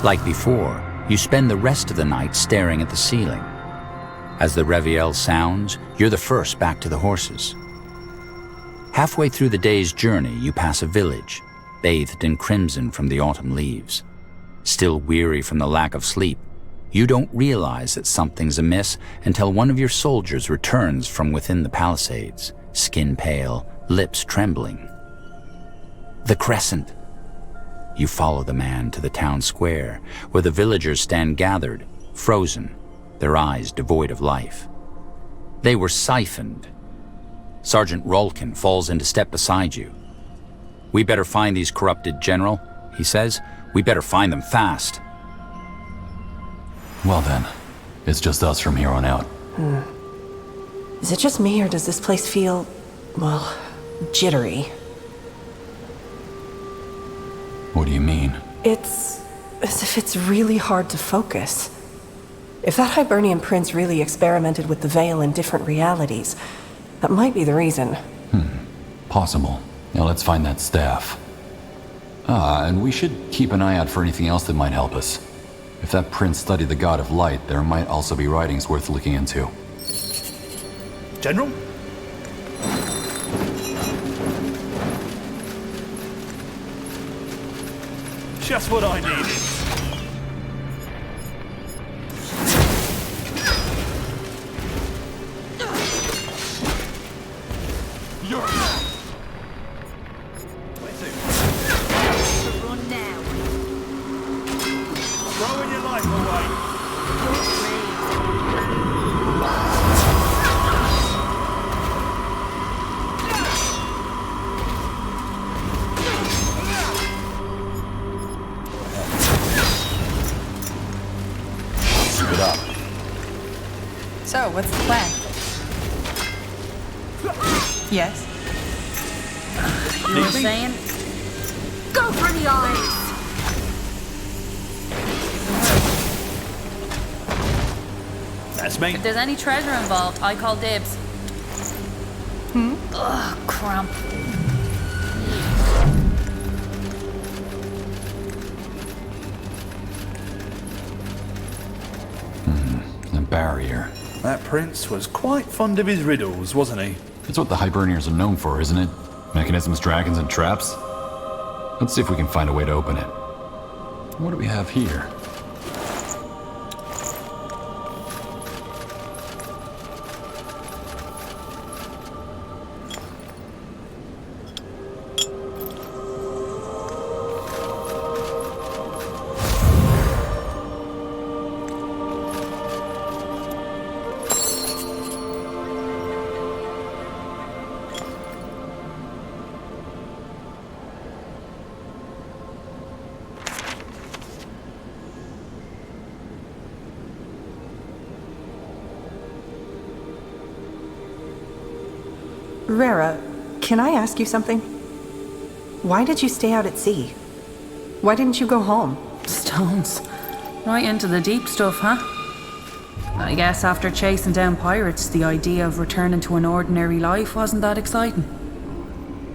Like before, you spend the rest of the night staring at the ceiling. As the reveille sounds, you're the first back to the horses. Halfway through the day's journey, you pass a village, bathed in crimson from the autumn leaves. Still weary from the lack of sleep, you don't realize that something's amiss until one of your soldiers returns from within the palisades, skin pale, lips trembling. The Crescent. You follow the man to the town square, where the villagers stand gathered, frozen, their eyes devoid of life. They were siphoned. Sergeant Rolkin falls into step beside you. "We better find these corrupted, General," he says. "We better find them fast."
Well then, it's just us from here on out.
Is it just me, or does this place feel, well, jittery?
What do you mean?
It's as if it's really hard to focus. If that Hibernian prince really experimented with the veil in different realities, that might be the reason.
Possible. Now let's find that staff. And we should keep an eye out for anything else that might help us. If that prince studied the god of light, there might also be writings worth looking into.
General? Just what I needed.
So, what's the plan? Yes?
You were saying? Go for the eyes!
That's me.
If there's any treasure involved, I call dibs. Ugh, crump.
The barrier.
That prince was quite fond of his riddles, wasn't he?
It's what the Hibernians are known for, isn't it? Mechanisms, dragons, and traps? Let's see if we can find a way to open it. What do we have here?
Rara, can I ask you something? Why did you stay out at sea? Why didn't you go home?
Stones. Right into the deep stuff, huh? I guess after chasing down pirates, the idea of returning to an ordinary life wasn't that exciting.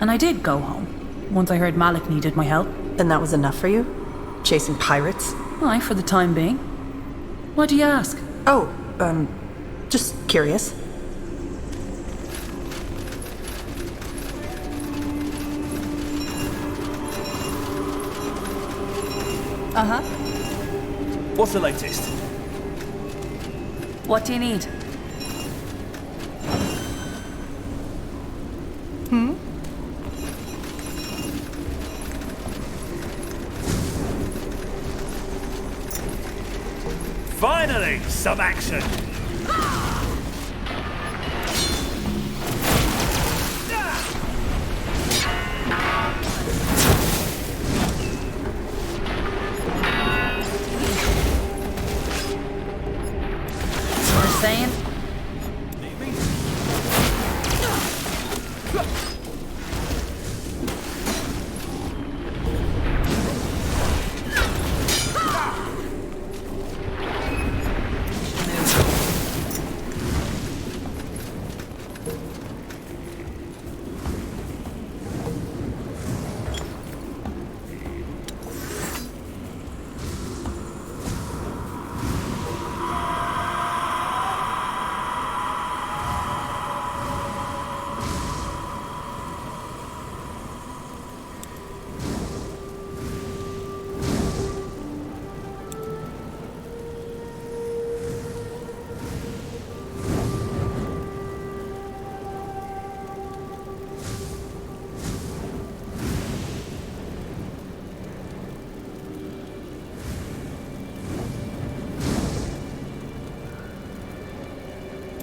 And I did go home, once I heard Malik needed my help.
And that was enough for you? Chasing pirates?
Aye, for the time being. Why do you ask?
Oh, just curious.
Uh-huh.
What's the latest?
What do you need?
Finally, some action!
Saying?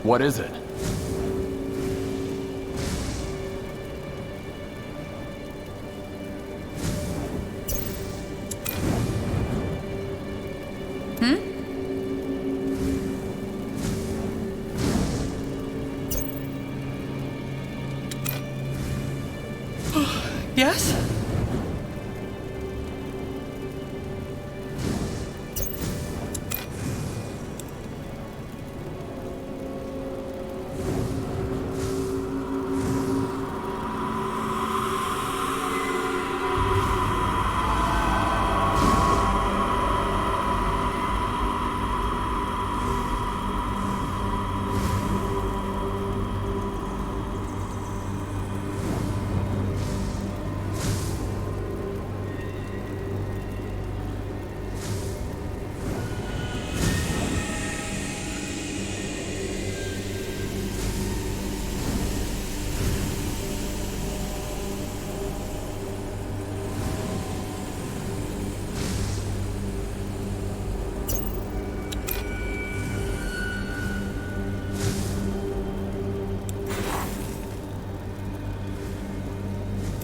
What is it?
Yes?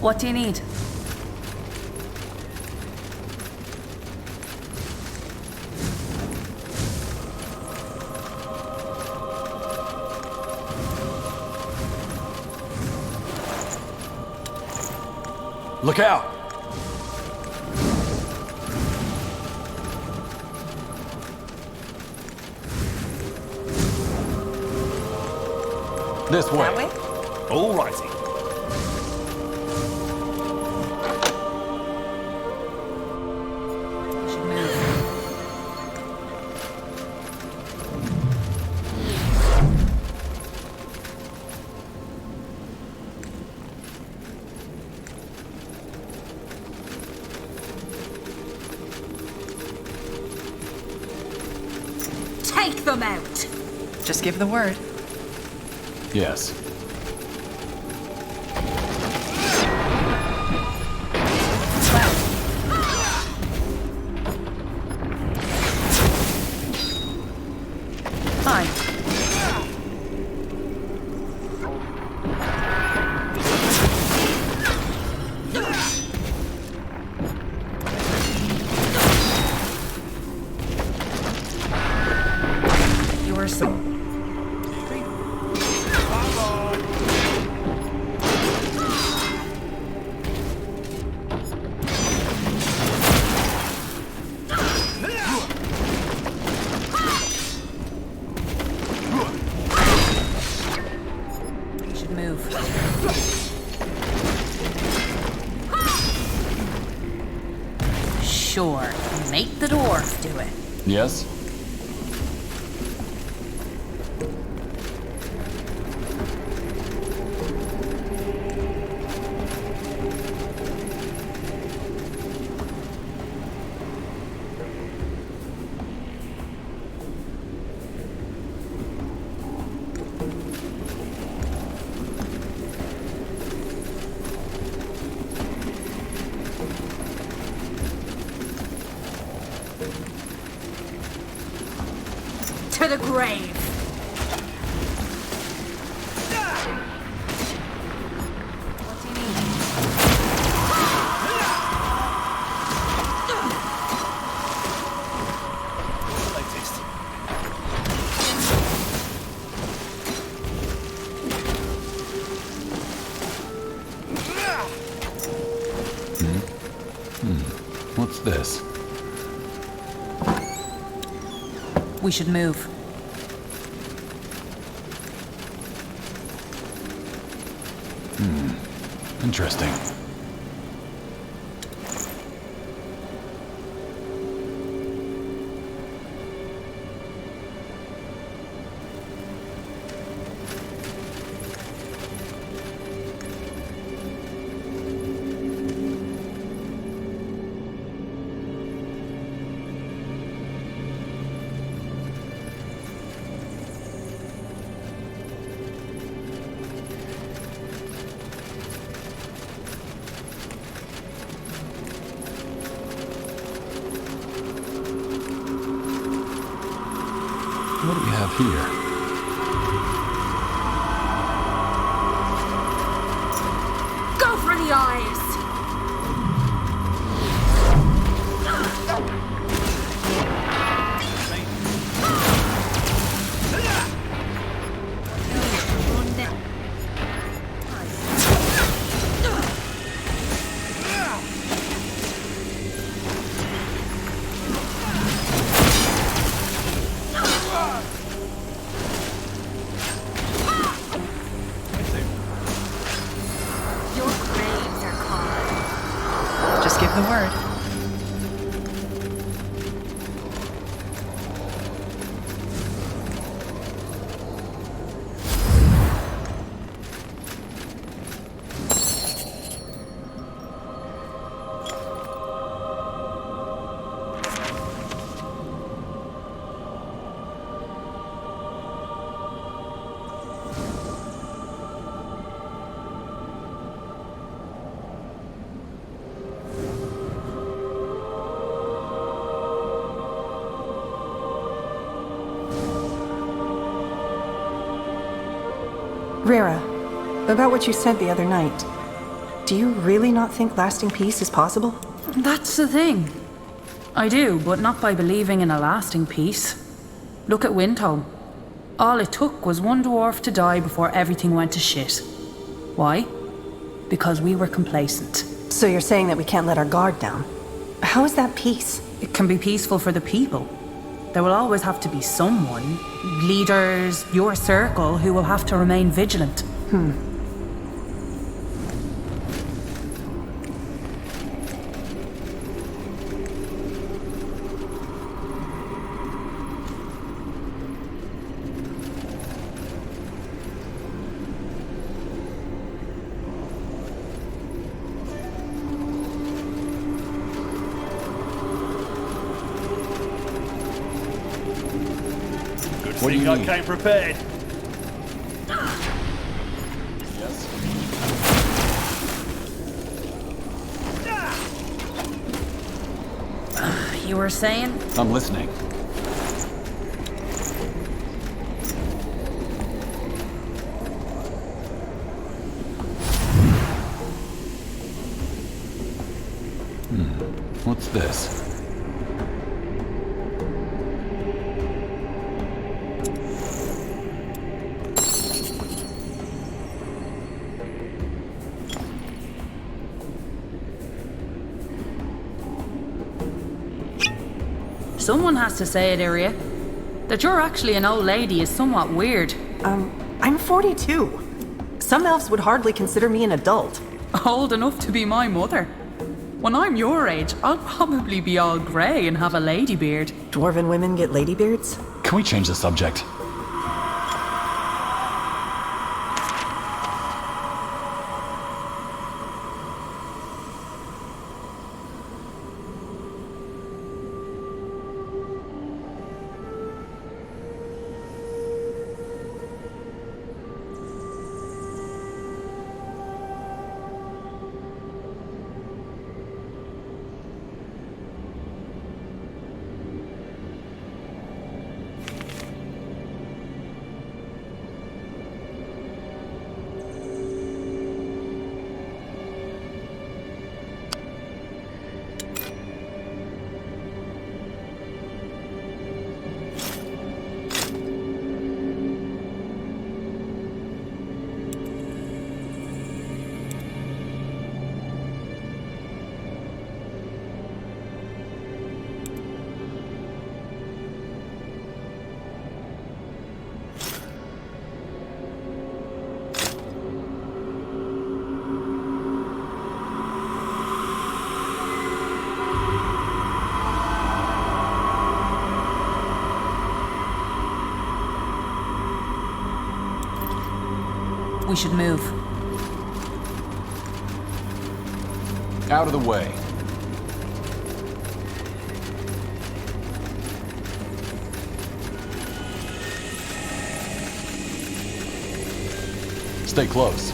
What do you need?
Look out! This way.
That way?
All righty.
Take them out!
Just give the word.
Yes.
Hi. Your soul. We should move. Sure. Make the dwarf do it.
Yes?
To the grave!
What do you need?
What's this?
We should move.
Interesting. What do we have here?
Go for the eyes!
Just give the word. Rira, about what you said the other night. Do you really not think lasting peace is possible?
That's the thing. I do, but not by believing in a lasting peace. Look at Windhome. All it took was one dwarf to die before everything went to shit. Why? Because we were complacent.
So you're saying that we can't let our guard down? How is that peace?
It can be peaceful for the people. There will always have to be someone, leaders, your circle, who will have to remain vigilant.
What do you
I
need?
came prepared.
Yes.
You were saying?
I'm listening. What's this?
Someone has to say it, Iria. That you're actually an old lady is somewhat weird.
I'm 42. Some elves would hardly consider me an adult.
Old enough to be my mother. When I'm your age, I'll probably be all grey and have a lady beard.
Dwarven women get lady beards?
Can we change the subject?
We should move.
Out of the way. Stay close.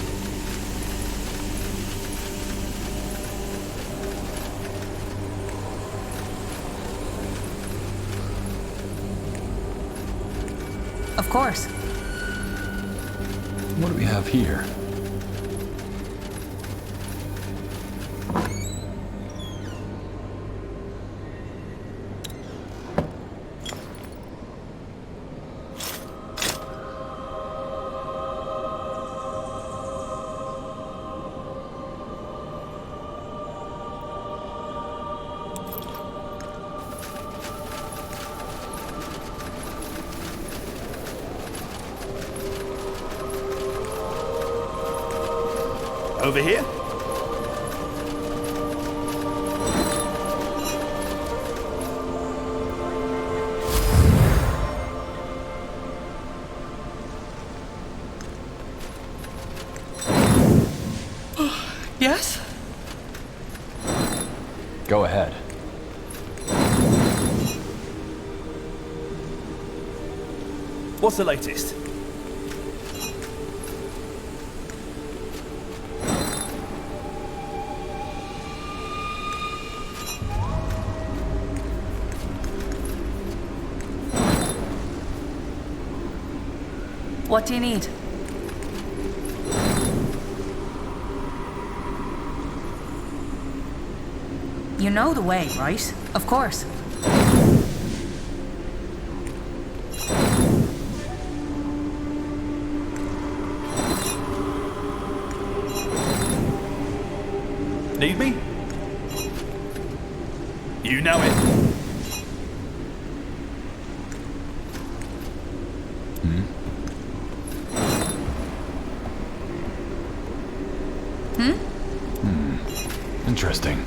Of course.
What do we have here?
Over here?
Yes?
Go ahead.
What's the latest?
What do you need? You know the way, right? Of course.
Need me? You know it.
Interesting.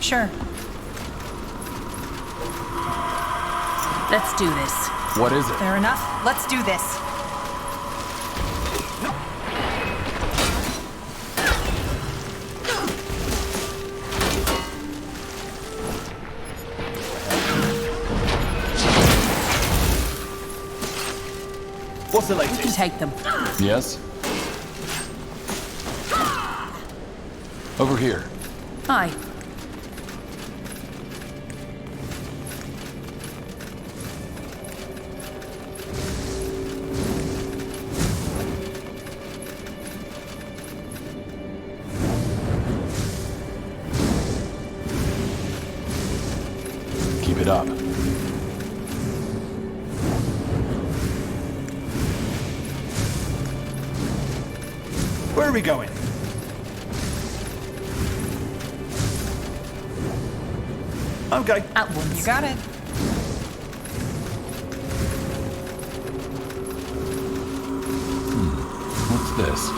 Sure. Let's do this.
What is it?
Fair enough. Let's do this.
What's the latest?
We can take them.
Yes? Over here.
Hi.
Keep it up.
Where are we going? Okay.
At once.
You got it.
What's this?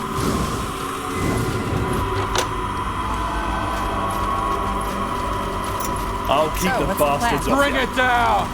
I'll keep
So,
the
what's the
bastards
plan?
off
Bring
you.
it down!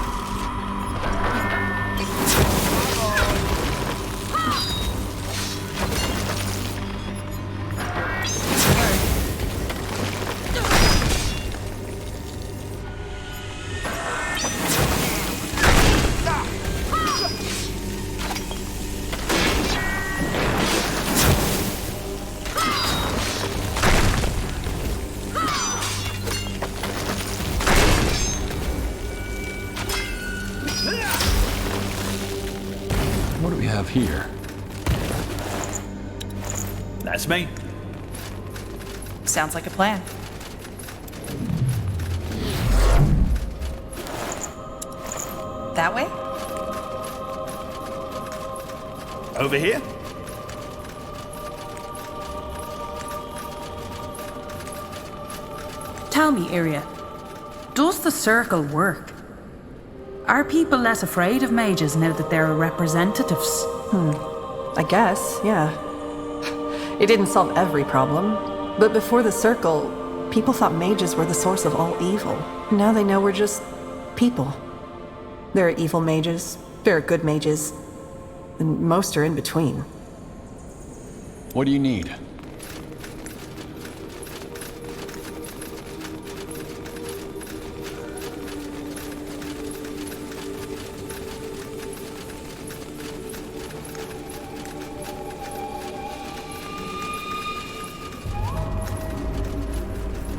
What do we have here?
That's me.
Sounds like a plan. That way?
Over here?
Tell me, Iria, does the circle work? Are people less afraid of mages now that they're representatives?
I guess, yeah. It didn't solve every problem, but before the circle, people thought mages were the source of all evil. Now they know we're just people. There are evil mages, there are good mages, and most are in between.
What do you need?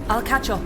I'll catch up.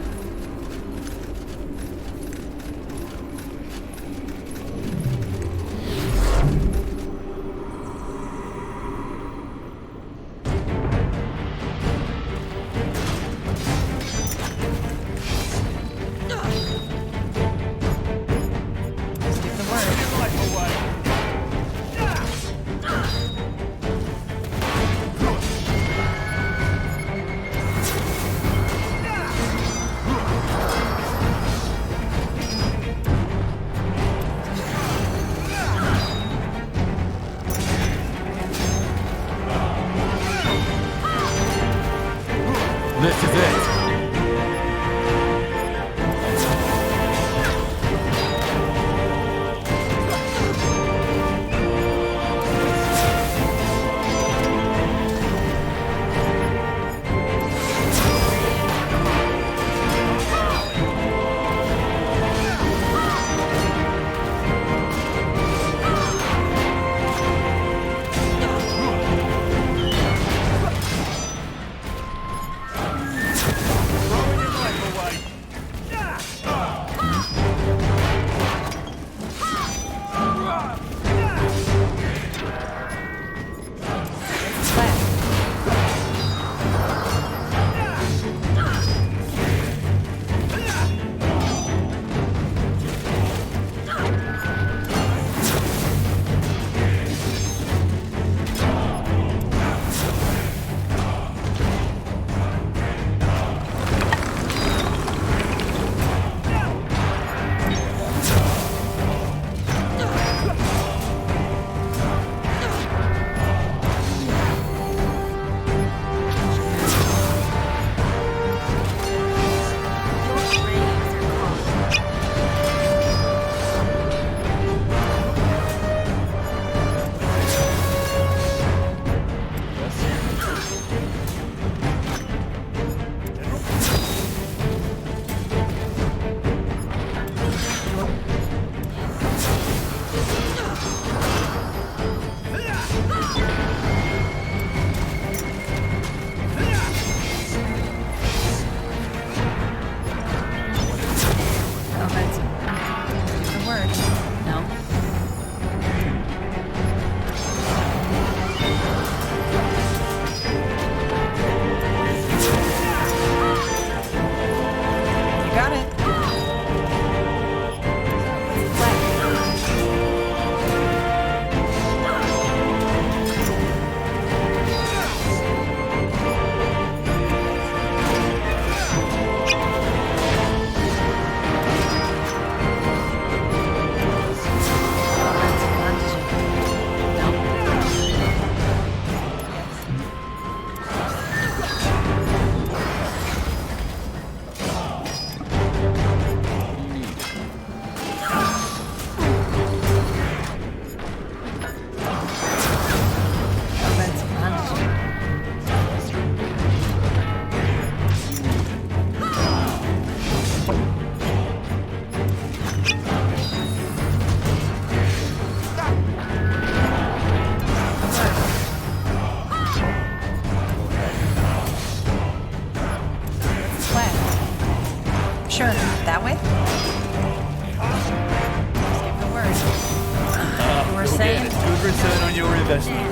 get a good return on your investment.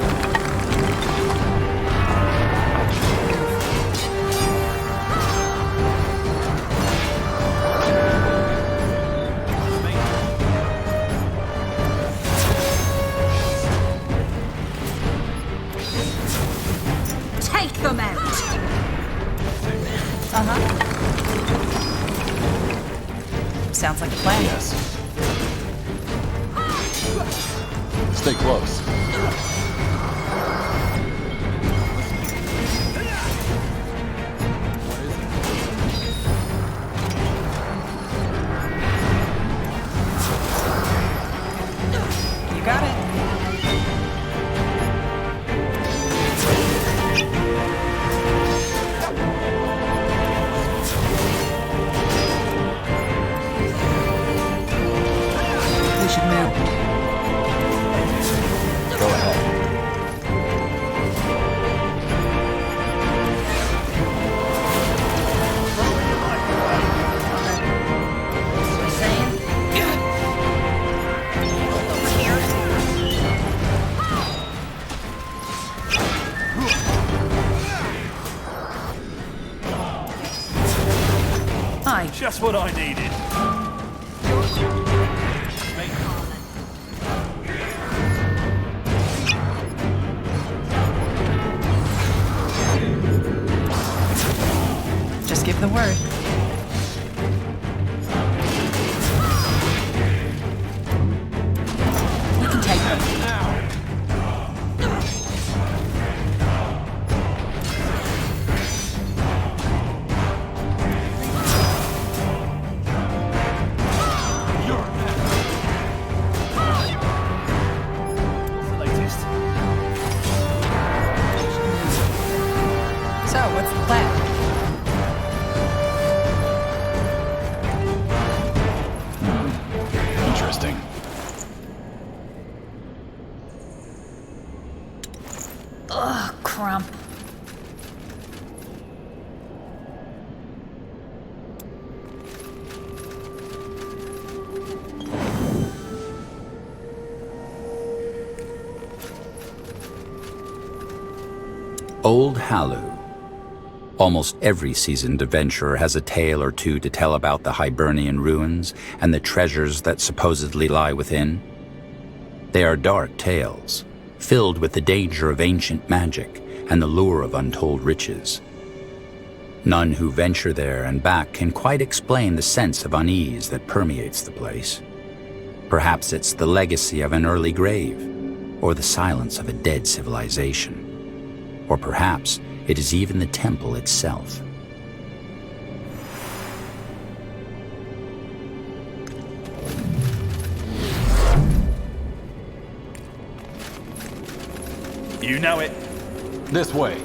Take them out!
Sounds like a plan.
Yes. Stay close.
You got it.
We should move.
Go ahead.
Hi.
Just what I needed.
Just give the word.
You can take them.
So, what's the plan?
Interesting.
Ugh, crump.
Old Hallu. Almost every seasoned adventurer has a tale or two to tell about the Hibernian ruins and the treasures that supposedly lie within. They are dark tales, filled with the danger of ancient magic and the lure of untold riches. None who venture there and back can quite explain the sense of unease that permeates the place. Perhaps it's the legacy of an early grave, or the silence of a dead civilization. Or perhaps it is even the temple itself.
You know it.
This way.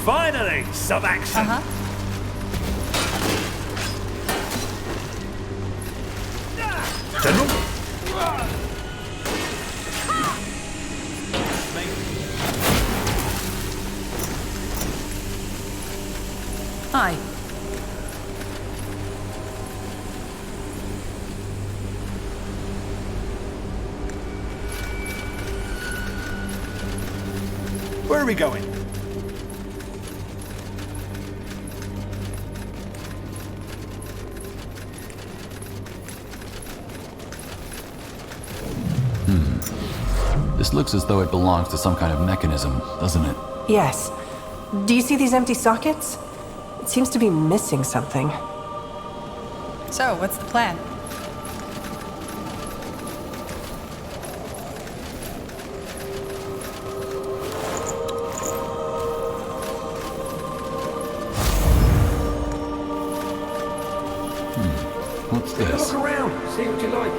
Finally, some action. General?
Hi.
Where are we going?
This looks as though it belongs to some kind of mechanism, doesn't it?
Yes. Do you see these empty sockets? It seems to be missing something.
So, what's the plan?
What's this?
Look around, see what you like.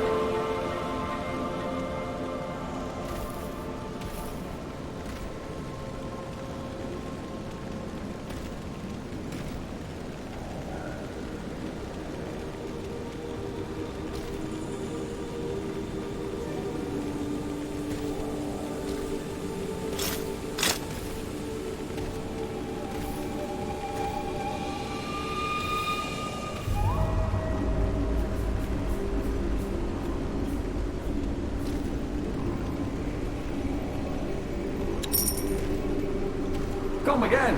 Come again.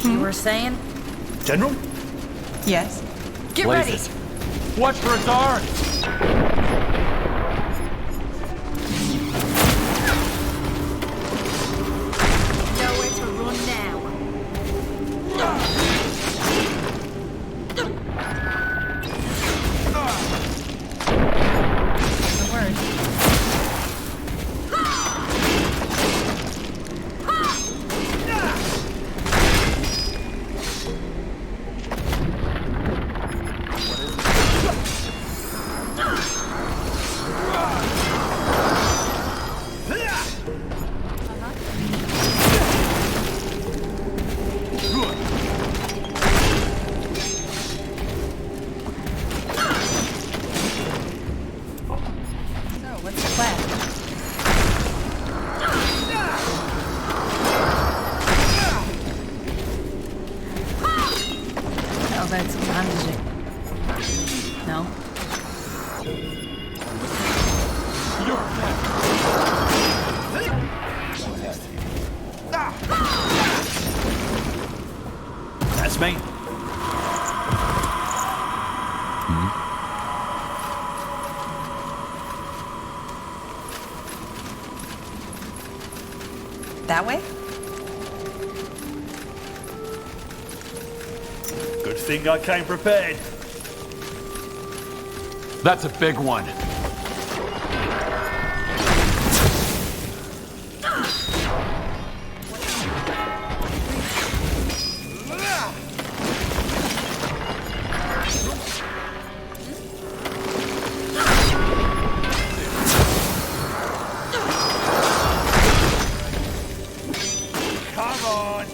You were saying?
General?
Yes.
Get
Blazes.
ready.
Watch for its arms.
Nowhere to run now.
The word. So, what's the plan?
How about some bandaging? No?
That's me.
That way?
Good thing I came prepared.
That's a big one.
Come on.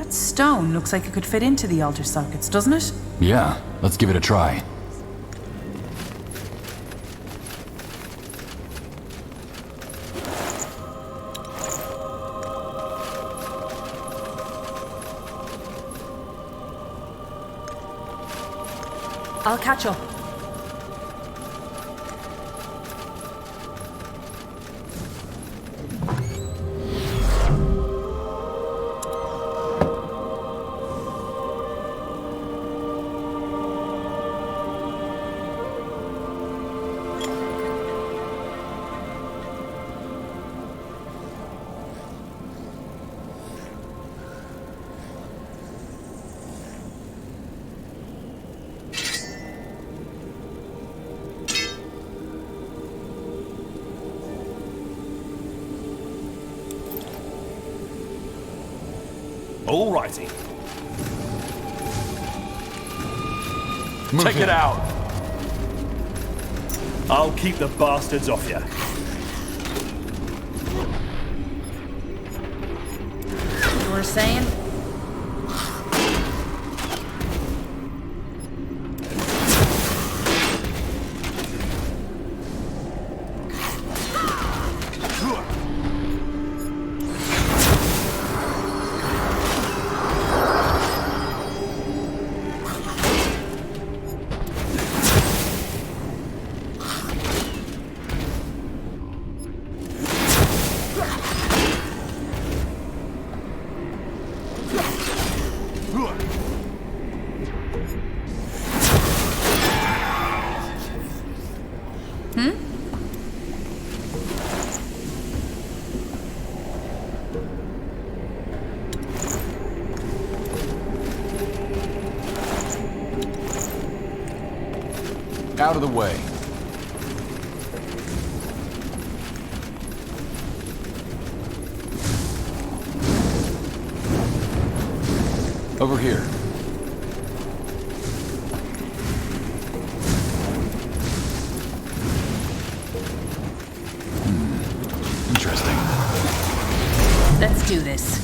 Stone looks like it could fit into the altar sockets, doesn't it?
Yeah, let's give it a try.
I'll catch up.
Alrighty.
Take it out.
I'll keep the bastards off you.
You were saying?
Out of the way. Over here. Interesting.
Let's do this.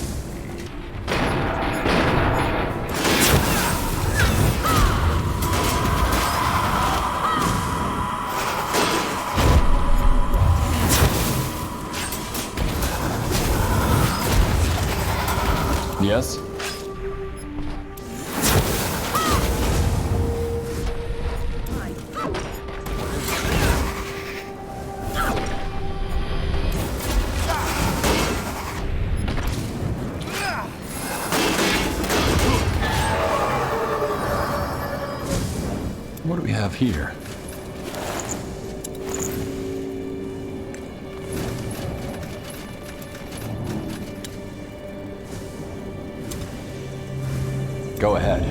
Yes? What do we have here? Go ahead.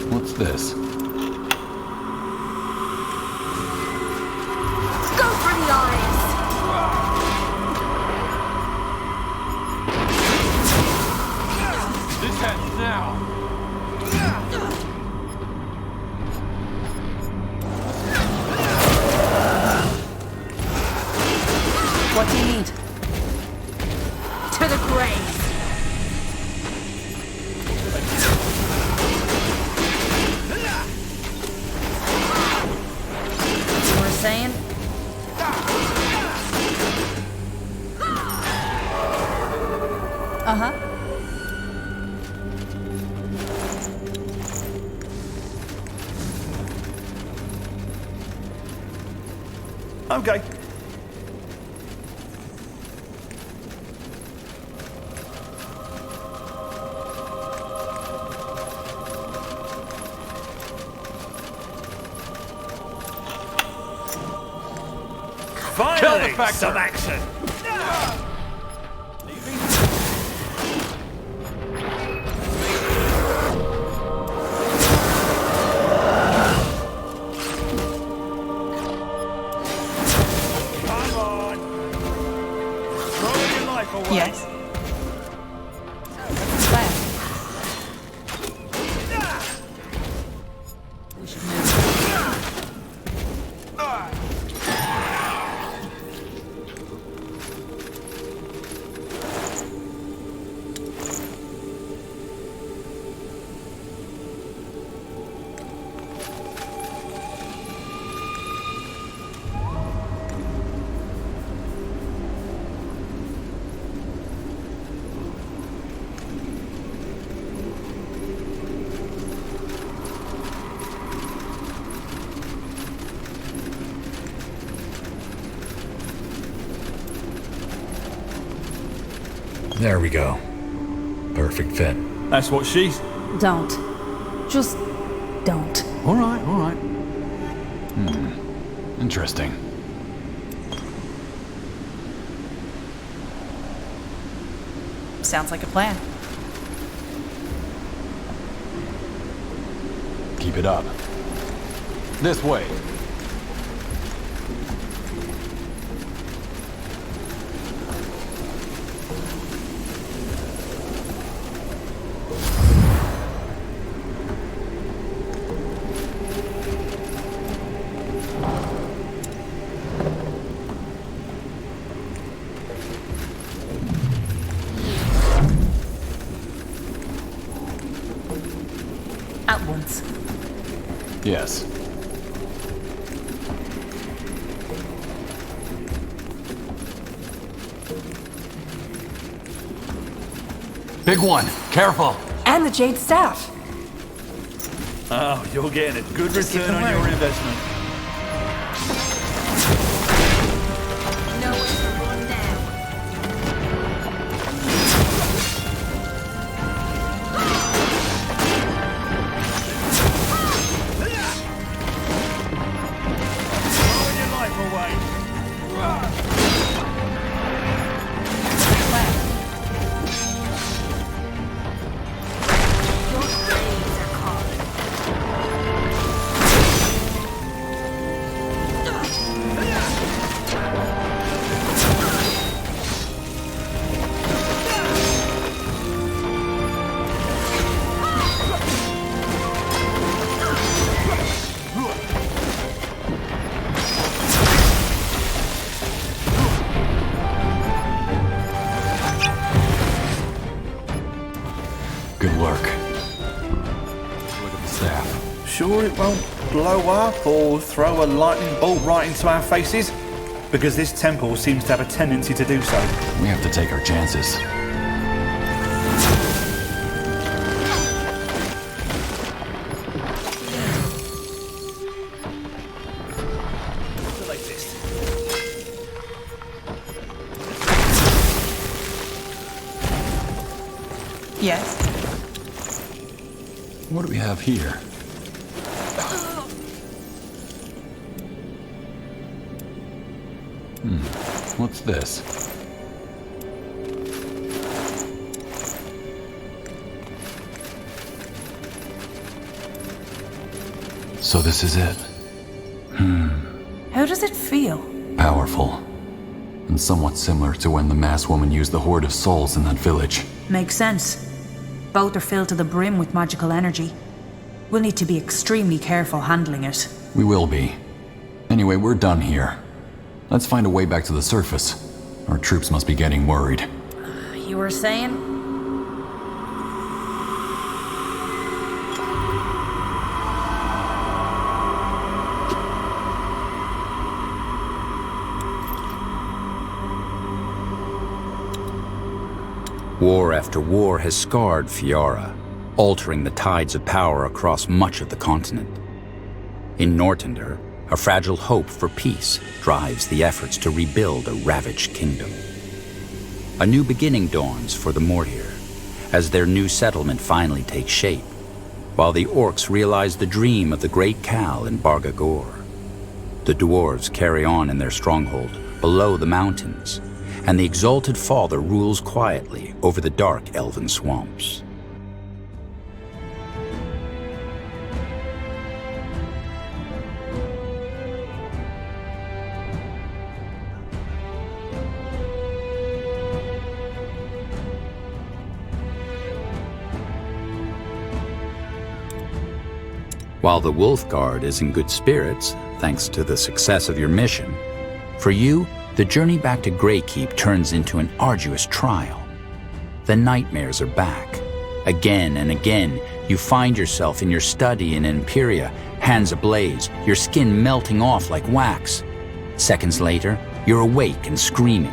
What's this?
Go for the eyes!
This ends now!
What do you need?
To the grave!
You were saying?
Uh-huh.
Okay.
Finally,
some action.
Come on! Throw your life away!
Yes.
We should move.
There we go. Perfect fit.
That's what she's...
Don't. Just don't.
All right, all right.
Interesting.
Sounds like a plan.
Keep it up. This way.
At once.
Yes. Big one. Careful.
And the jade staff.
Oh, you're getting a good
Just
return
give the
on your
word.
investment.
Nowhere to run now.
Good work. Look at the staff.
Sure it won't blow up or throw a lightning bolt right into our faces? Because this temple seems to have a tendency to do so.
We have to take our chances.
Yes.
What do we have here? What's this? So this is it.
How does it feel?
Powerful. And somewhat similar to when the masked woman used the horde of souls in that village.
Makes sense. Both are filled to the brim with magical energy. We'll need to be extremely careful handling it.
We will be. Anyway, we're done here. Let's find a way back to the surface. Our troops must be getting worried.
You were saying?
War after war has scarred Fiara, altering the tides of power across much of the continent. In Nортандер, a fragile hope for peace drives the efforts to rebuild a ravaged kingdom. A new beginning dawns for the Mortir, as their new settlement finally takes shape, while the orcs realize the dream of the great Khal in Bargagor. The dwarves carry on in their stronghold below the mountains, and the exalted father rules quietly over the dark elven swamps. While the Wolf Guard is in good spirits, thanks to the success of your mission, for you, the journey back to Greykeep turns into an arduous trial. The nightmares are back. Again and again, you find yourself in your study in Imperia, hands ablaze, your skin melting off like wax. Seconds later, you're awake and screaming.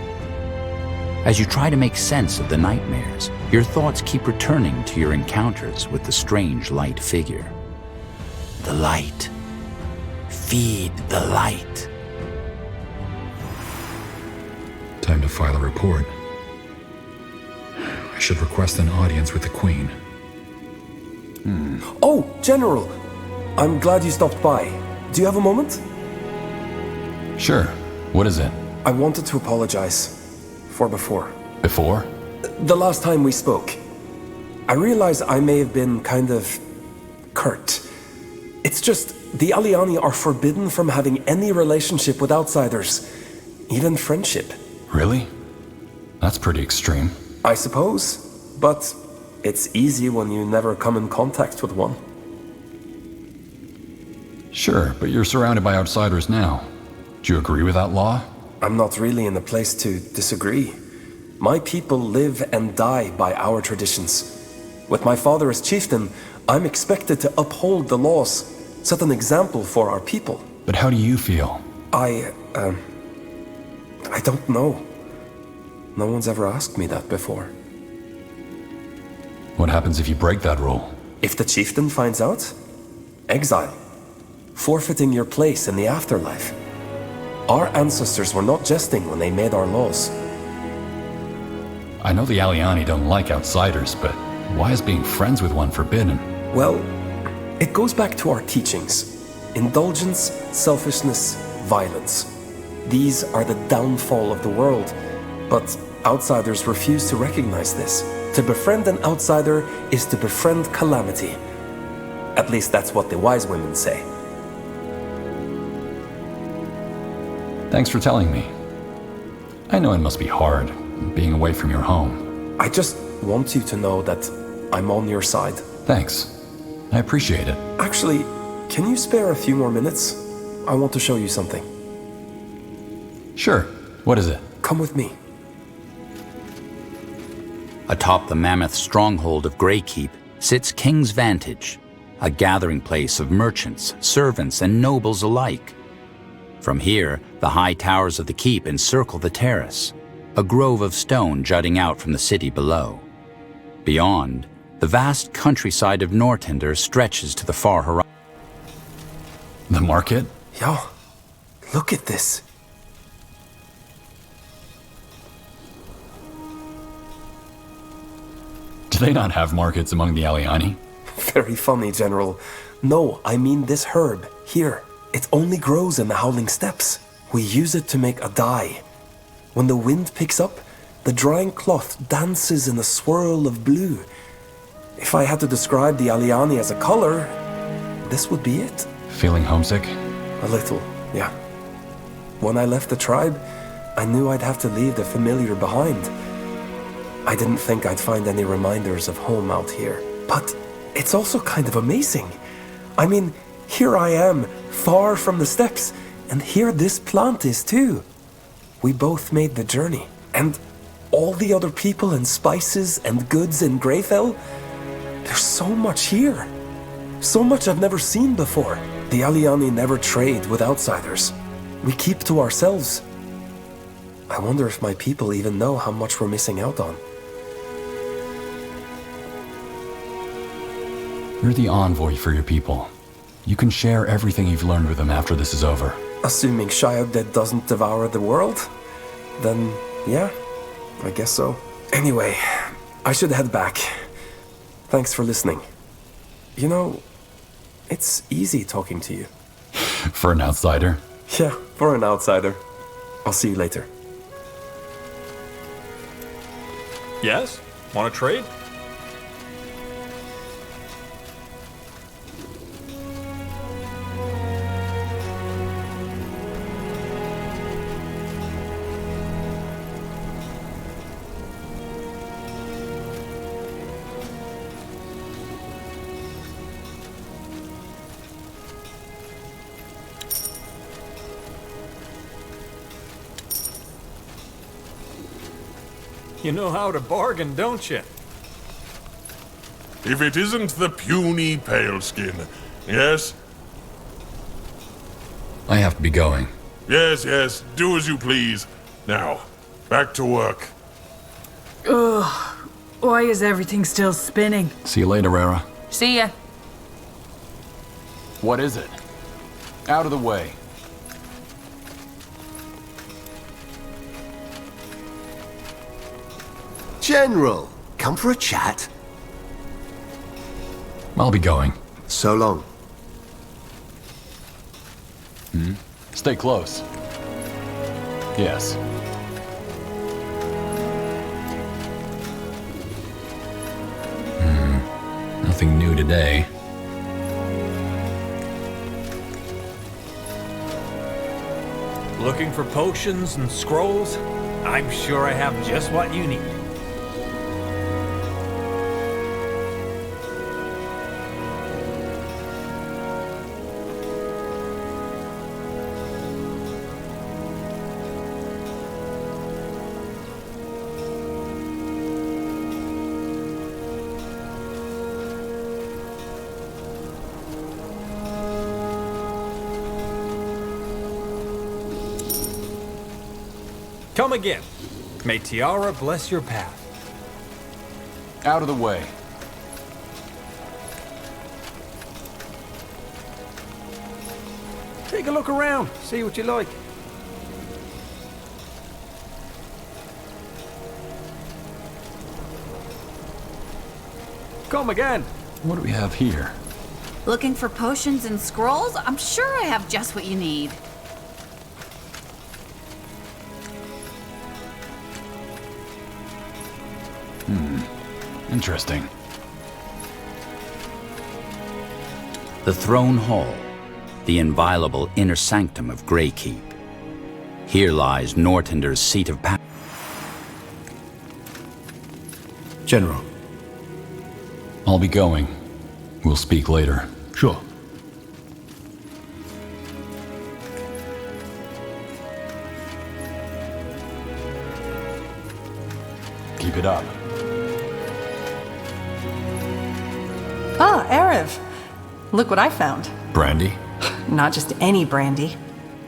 As you try to make sense of the nightmares, your thoughts keep returning to your encounters with the strange light figure. The light. Feed the light.
Time to file a report. I should request an audience with the Queen.
Oh, General! I'm glad you stopped by. Do you have a moment?
Sure. What is it?
I wanted to apologize for before.
Before?
The last time we spoke. I realize I may have been kind of curt. It's just, the Aliani are forbidden from having any relationship with outsiders, even friendship.
Really? That's pretty extreme.
I suppose, but it's easy when you never come in contact with one.
Sure, but you're surrounded by outsiders now. Do you agree with that law?
I'm not really in a place to disagree. My people live and die by our traditions. With my father as chieftain, I'm expected to uphold the laws, set an example for our people.
But how do you feel?
I don't know. No one's ever asked me that before.
What happens if you break that rule?
If the chieftain finds out? Exile. Forfeiting your place in the afterlife. Our ancestors were not jesting when they made our laws.
I know the Aliani don't like outsiders, but why is being friends with one forbidden?
Well, it goes back to our teachings. Indulgence, selfishness, violence. These are the downfall of the world, but outsiders refuse to recognize this. To befriend an outsider is to befriend calamity. At least that's what the wise women say.
Thanks for telling me. I know it must be hard, being away from your home.
I just want you to know that I'm on your side.
Thanks. I appreciate it.
Actually, can you spare a few more minutes? I want to show you something.
Sure. What is it?
Come with me.
Atop the mammoth stronghold of Greykeep sits King's Vantage, a gathering place of merchants, servants, and nobles alike. From here, the high towers of the keep encircle the terrace, a grove of stone jutting out from the city below. Beyond, the vast countryside of Nортандер stretches to the far horizon.
The market?
Yo, look at this.
Do they not have markets among the Aliani?
Very funny, General. No, I mean this herb, here. It only grows in the Howling Steppes. We use it to make a dye. When the wind picks up, the drying cloth dances in a swirl of blue. If I had to describe the Aliani as a color, this would be it.
Feeling homesick?
A little, yeah. When I left the tribe, I knew I'd have to leave the familiar behind. I didn't think I'd find any reminders of home out here. But it's also kind of amazing. I mean, here I am, far from the steppes, and here this plant is too. We both made the journey, and all the other people and spices and goods in Greyfell, there's so much here. So much I've never seen before. The Aliani never trade with outsiders. We keep to ourselves. I wonder if my people even know how much we're missing out on.
You're the envoy for your people. You can share everything you've learned with them after this is over.
Assuming Shayogded doesn't devour the world, then yeah, I guess so. Anyway, I should head back. Thanks for listening. You know, it's easy talking to you.
For an outsider?
Yeah, for an outsider. I'll see you later.
Yes? Want to trade? You know how to bargain, don't you?
If it isn't the puny paleskin. Yes?
I have to be going.
Yes, yes. Do as you please. Now, back to work.
Ugh. Why is everything still spinning?
See you later, Rara.
See ya.
What is it? Out of the way.
General, come for a chat?
I'll be going.
So long.
Stay close. Yes. Nothing new today.
Looking for potions and scrolls? I'm sure I have just what you need. Come again. May Tiara bless your path.
Out of the way.
Take a look around. See what you like. Come again.
What do we have here?
Looking for potions and scrolls? I'm sure I have just what you need.
Interesting.
The Throne Hall, the inviolable inner sanctum of Greykeep. Here lies Nortander's seat of power.
General.
I'll be going. We'll speak later.
Sure.
Keep it up.
Ah, Erev. Look what I found.
Brandy?
Not just any brandy.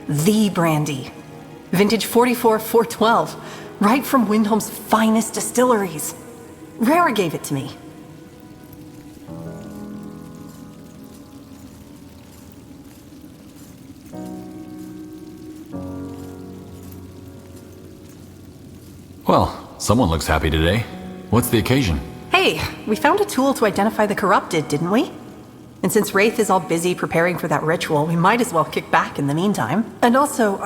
The brandy. Vintage 44-412. Right from Windholm's finest distilleries. Rara gave it to me.
Well, someone looks happy today. What's the occasion?
Hey, we found a tool to identify the corrupted, didn't we? And since Wraith is all busy preparing for that ritual, we might as well kick back in the meantime. And also,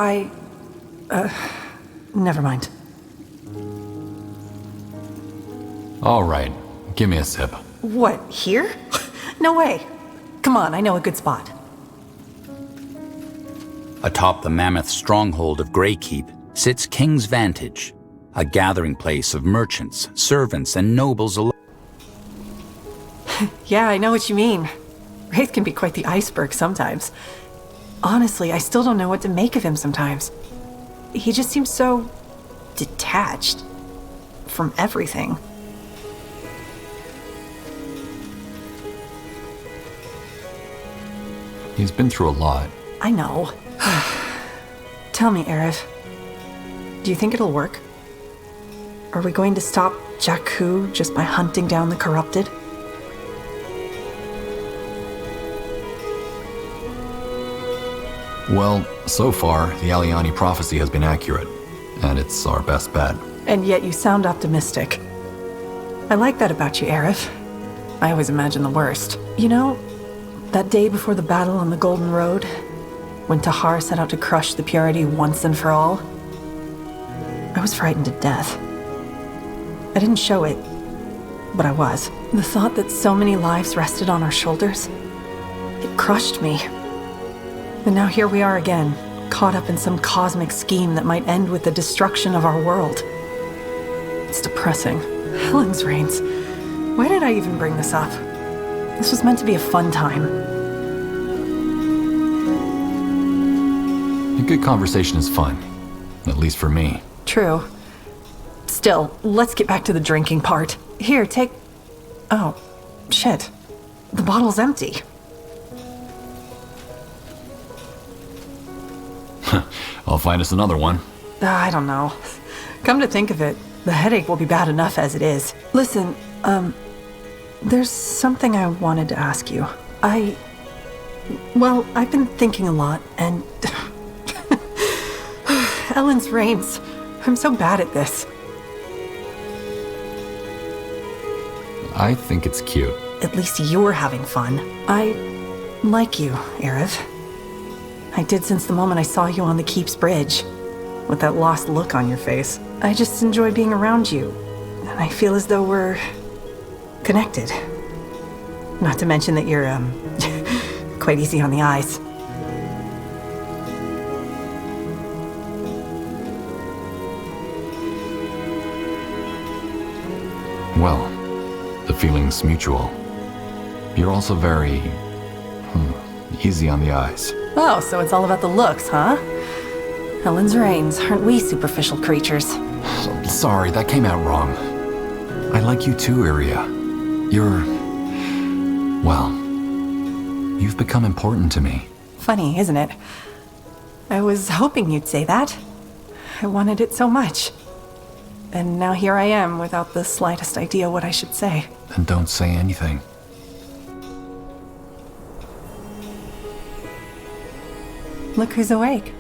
never mind.
All right, give me a sip.
What, here? No way. Come on, I know a good spot.
Atop the mammoth stronghold of Greykeep sits King's Vantage, a gathering place of merchants, servants, and nobles alike.
Yeah, I know what you mean. Wraith can be quite the iceberg sometimes. Honestly, I still don't know what to make of him sometimes. He just seems so detached from everything.
He's been through a lot.
I know. Tell me, Erev. Do you think it'll work? Are we going to stop Jakku just by hunting down the corrupted?
Well, so far, the Aliani prophecy has been accurate, and it's our best bet.
And yet you sound optimistic. I like that about you, Erev. I always imagine the worst. You know, that day before the battle on the Golden Road, when Tahar set out to crush the purity once and for all, I was frightened to death. I didn't show it, but I was. The thought that so many lives rested on our shoulders, it crushed me. And now here we are again, caught up in some cosmic scheme that might end with the destruction of our world. It's depressing. Helen's reigns. Why did I even bring this up? This was meant to be a fun time.
A good conversation is fun. At least for me.
True. Still, let's get back to the drinking part. Here, take... Oh, shit. The bottle's empty.
I'll find us another one.
I don't know. Come to think of it, the headache will be bad enough as it is. Listen, there's something I wanted to ask you. Well, I've been thinking a lot, and... Ellen's reigns. I'm so bad at this.
I think it's cute.
At least you're having fun. I like you, Erev. I did since the moment I saw you on the Keep's bridge, with that lost look on your face. I just enjoy being around you, and I feel as though we're connected. Not to mention that you're, quite easy on the eyes.
Well, the feeling's mutual. You're also very... easy on the eyes.
Oh, so it's all about the looks, huh? Helen's reigns, aren't we superficial creatures?
Sorry, that came out wrong. I like you too, Iria. You're... well, you've become important to me.
Funny, isn't it? I was hoping you'd say that. I wanted it so much. And now here I am without the slightest idea what I should say.
Then don't say anything.
Look who's awake.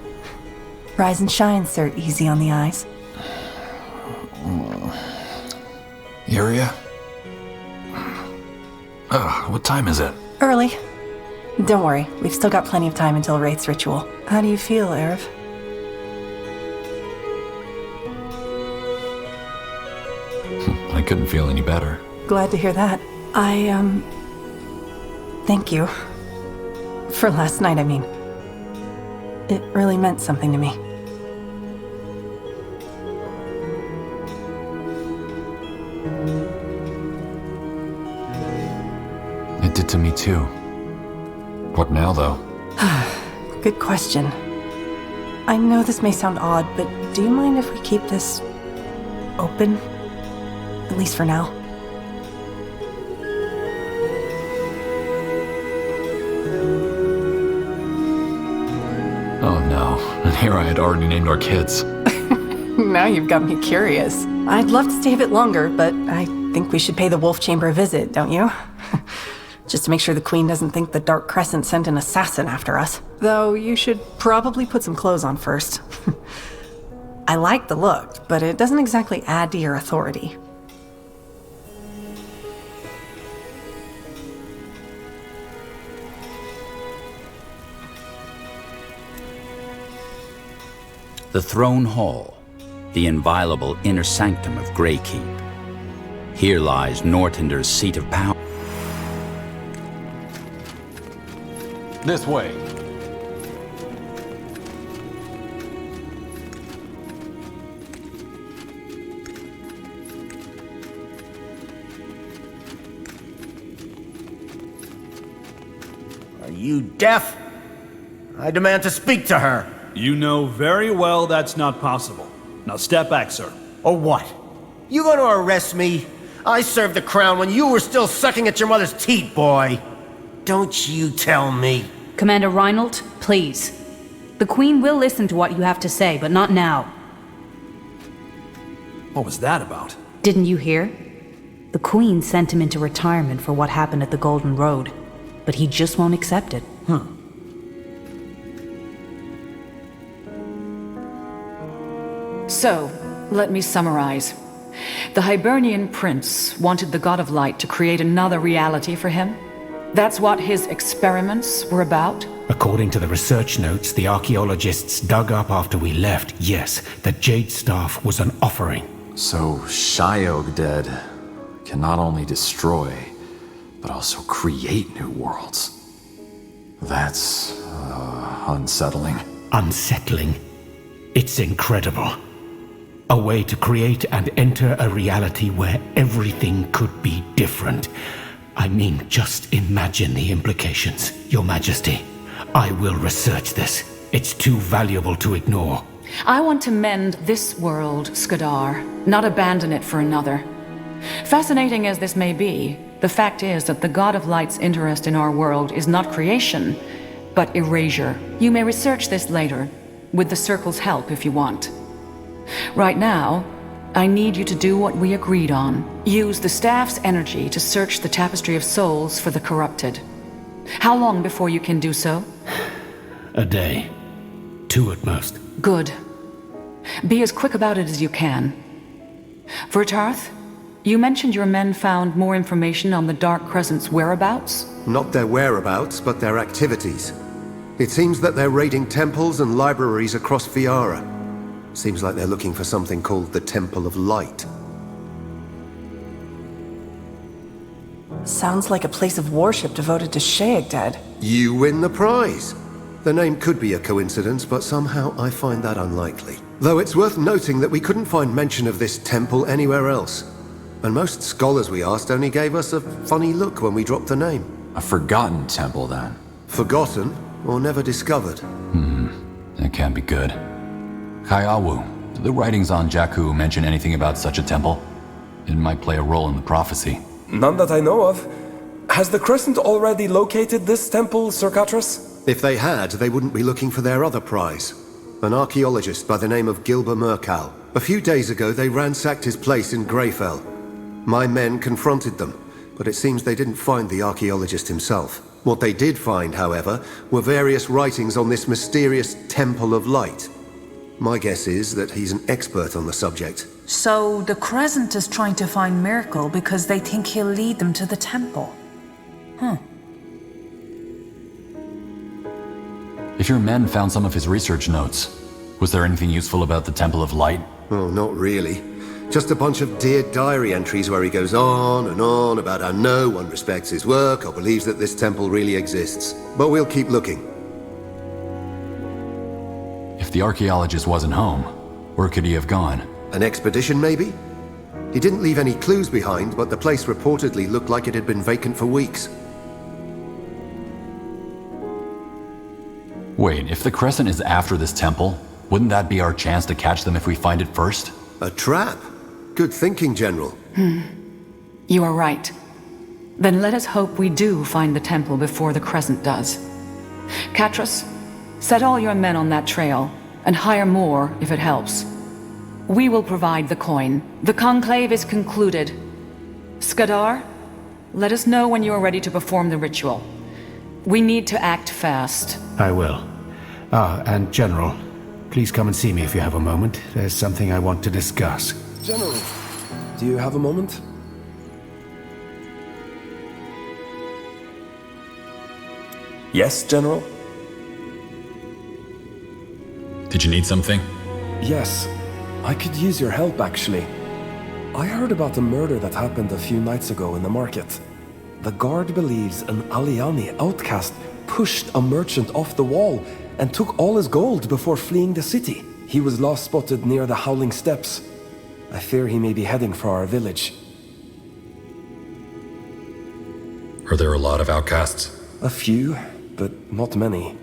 Rise and shine, Sir Easy on the eyes.
Iria? What time is it?
Early. Don't worry, we've still got plenty of time until Wraith's ritual. How do you feel, Erev?
I couldn't feel any better.
Glad to hear that. Thank you. For last night, I mean. It really meant something to me.
It did to me too. What now, though?
Good question. I know this may sound odd, but do you mind if we keep this open? At least for now.
Here I had already named our kids.
Now you've got me curious. I'd love to stay a bit longer, but I think we should pay the Wolf Chamber a visit, don't you? Just to make sure the Queen doesn't think the Dark Crescent sent an assassin after us. Though you should probably put some clothes on first. I like the look, but it doesn't exactly add to your authority.
The Throne Hall, the inviolable inner sanctum of Greykeep. Here lies Nortander's seat of power.
This way.
Are you deaf? I demand to speak to her.
You know very well that's not possible. Now step back, sir.
Or what? You gonna arrest me? I served the crown when you were still sucking at your mother's teat, boy. Don't you tell me.
Commander Reinhold, please. The Queen will listen to what you have to say, but not now.
What was that about?
Didn't you hear? The Queen sent him into retirement for what happened at the Golden Road, but he just won't accept it.
So, let me summarize. The Hibernian prince wanted the God of Light to create another reality for him. That's what his experiments were about?
According to the research notes the archaeologists dug up after we left, yes, the Jade Staff was an offering.
So, Shiog Dead can not only destroy, but also create new worlds. That's unsettling.
Unsettling? It's incredible. A way to create and enter a reality where everything could be different. I mean, just imagine the implications, Your Majesty. I will research this. It's too valuable to ignore.
I want to mend this world, Skadar, not abandon it for another. Fascinating as this may be, the fact is that the God of Light's interest in our world is not creation, but erasure. You may research this later, with the Circle's help if you want. Right now, I need you to do what we agreed on. Use the staff's energy to search the Tapestry of Souls for the corrupted. How long before you can do so?
A day. 2 at most.
Good. Be as quick about it as you can. Vertarth, you mentioned your men found more information on the Dark Crescent's whereabouts?
Not their whereabouts, but their activities. It seems that they're raiding temples and libraries across Fiara. Seems like they're looking for something called the Temple of Light.
Sounds like a place of worship devoted to Sheegdad.
You win the prize! The name could be a coincidence, but somehow I find that unlikely. Though it's worth noting that we couldn't find mention of this temple anywhere else. And most scholars we asked only gave us a funny look when we dropped the name.
A forgotten temple, then?
Forgotten, or never discovered.
That can't be good. Kaiawu, do the writings on Jakku mention anything about such a temple? It might play a role in the prophecy.
None that I know of. Has the Crescent already located this temple, Sir Catras?
If they had, they wouldn't be looking for their other prize. An archaeologist by the name of Gilber Merkal. A few days ago, they ransacked his place in Greyfell. My men confronted them, but it seems they didn't find the archaeologist himself. What they did find, however, were various writings on this mysterious Temple of Light. My guess is that he's an expert on the subject.
So the Crescent is trying to find Miracle because they think he'll lead them to the temple.
If your men found some of his research notes, was there anything useful about the Temple of Light?
Oh, not really. Just a bunch of Dear Diary entries where he goes on and on about how no one respects his work or believes that this temple really exists. But we'll keep looking.
If the archaeologist wasn't home, where could he have gone?
An expedition, maybe? He didn't leave any clues behind, but the place reportedly looked like it had been vacant for weeks.
Wait, if the Crescent is after this temple, wouldn't that be our chance to catch them if we find it first?
A trap? Good thinking, General.
You are right. Then let us hope we do find the temple before the Crescent does. Catras, set all your men on that trail. and hire more if it helps. We will provide the coin. The conclave is concluded. Skadar, let us know when you are ready to perform the ritual. We need to act fast.
I will. And General, please come and see me if you have a moment. There's something I want to discuss.
General, do you have a moment? Yes, General?
Did you need something?
Yes. I could use your help, actually. I heard about a murder that happened a few nights ago in the market. The guard believes an Aliani outcast pushed a merchant off the wall and took all his gold before fleeing the city. He was last spotted near the Howling Steps. I fear he may be heading for our village.
Are there a lot of outcasts?
A few, but not many.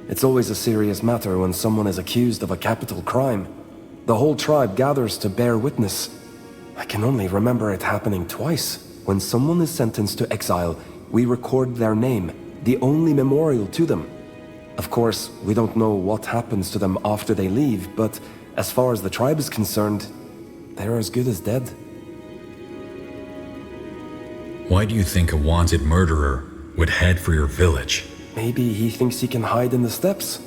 It's always a serious matter when someone is accused of a capital crime. The whole tribe gathers to bear witness. I can only remember it happening twice. When someone is sentenced to exile, we record their name, the only memorial to them. Of course, we don't know what happens to them after they leave, but as far as the tribe is concerned, they're as good as dead.
Why do you think a wanted murderer would head for your village?
Maybe he thinks he can hide in the steppes.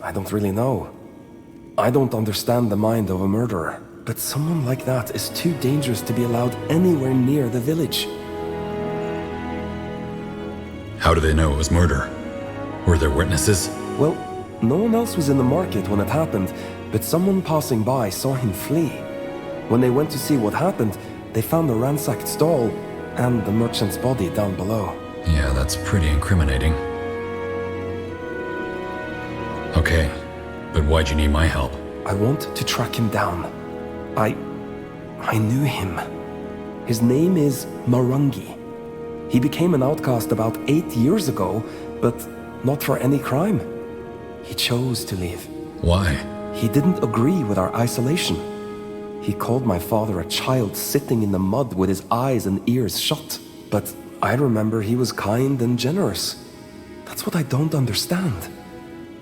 I don't really know. I don't understand the mind of a murderer, but someone like that is too dangerous to be allowed anywhere near the village.
How do they know it was murder? Were there witnesses?
Well, no one else was in the market when it happened, but someone passing by saw him flee. When they went to see what happened, they found a ransacked stall and the merchant's body down below.
Yeah, that's pretty incriminating. Okay, but why'd you need my help?
I want to track him down. I knew him. His name is Marungi. He became an outcast about 8 years ago, but not for any crime. He chose to leave.
Why?
He didn't agree with our isolation. He called my father a child sitting in the mud with his eyes and ears shut. But I remember he was kind and generous. That's what I don't understand.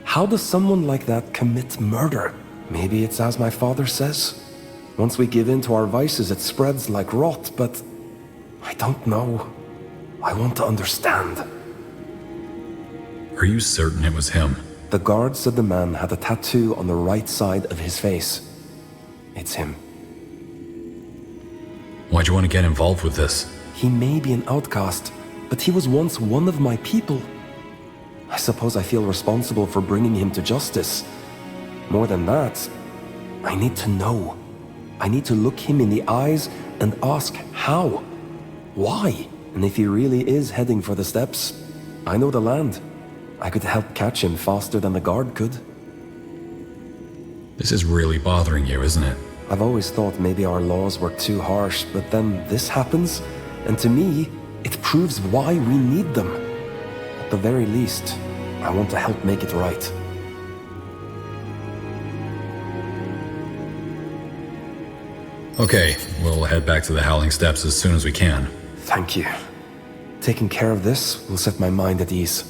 How does someone like that commit murder? Maybe it's as my father says. Once we give in to our vices, it spreads like rot, but I don't know. I want to understand.
Are you certain it was him?
The guard said the man had a tattoo on the right side of his face. It's him.
Why'd you want to get involved with this?
He may be an outcast, but he was once one of my people. I suppose I feel responsible for bringing him to justice. More than that, I need to know. I need to look him in the eyes and ask how. Why? And if he really is heading for the steps, I know the land. I could help catch him faster than the guard could.
This is really bothering you, isn't it?
I've always thought maybe our laws were too harsh, but then this happens, and to me, it proves why we need them. At the very least, I want to help make it right.
Okay, we'll head back to the Howling Steps as soon as we can.
Thank you. Taking care of this will set my mind at ease.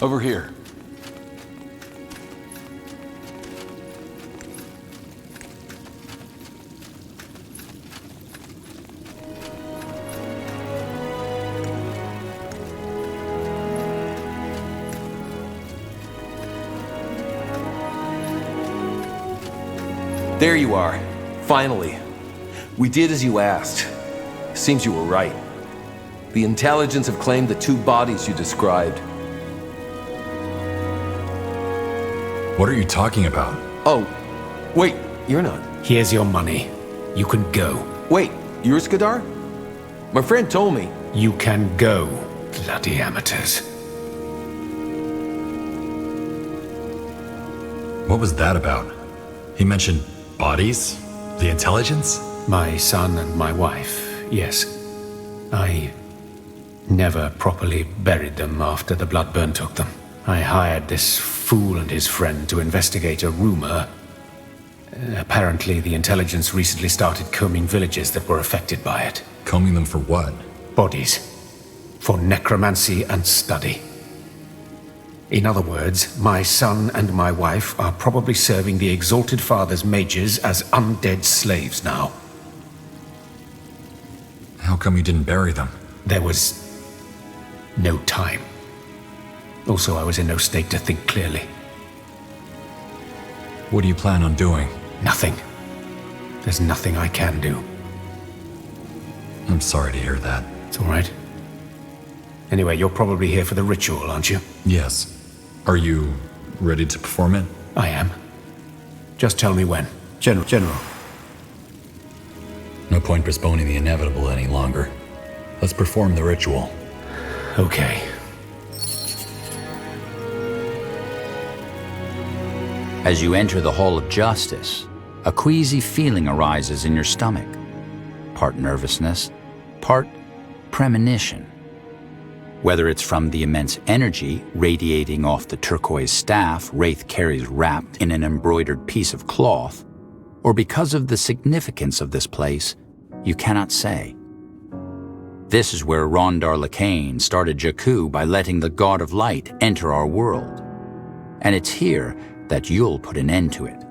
Over here.
There you are. Finally. We did as you asked. Seems you were right. The intelligence have claimed the 2 bodies you described.
What are you talking about?
Oh, wait, you're not.
Here's your money. You can go.
Wait, you're Skadar? My friend told me.
You can go, bloody amateurs.
What was that about? He mentioned bodies? The intelligence?
My son and my wife, yes. I never properly buried them after the Bloodburn took them. I hired this fool and his friend to investigate a rumor. Apparently, the intelligence recently started combing villages that were affected by it.
Combing them for what?
Bodies. For necromancy and study. In other words, my son and my wife are probably serving the Exalted Father's mages as undead slaves now.
How come you didn't bury them?
There was no time. Also, I was in no state to think clearly.
What do you plan on doing?
Nothing. There's nothing I can do.
I'm sorry to hear that.
It's all right. Anyway, you're probably here for the ritual, aren't you?
Yes. Are you ready to perform it?
I am. Just tell me when. General.
No point postponing the inevitable any longer. Let's perform the ritual.
Okay.
As you enter the Hall of Justice, a queasy feeling arises in your stomach. Part nervousness, part premonition. Whether it's from the immense energy radiating off the turquoise staff Wraith carries wrapped in an embroidered piece of cloth, or because of the significance of this place, you cannot say. This is where Rondar Lacane started Jakku by letting the God of Light enter our world. And it's here that you'll put an end to it.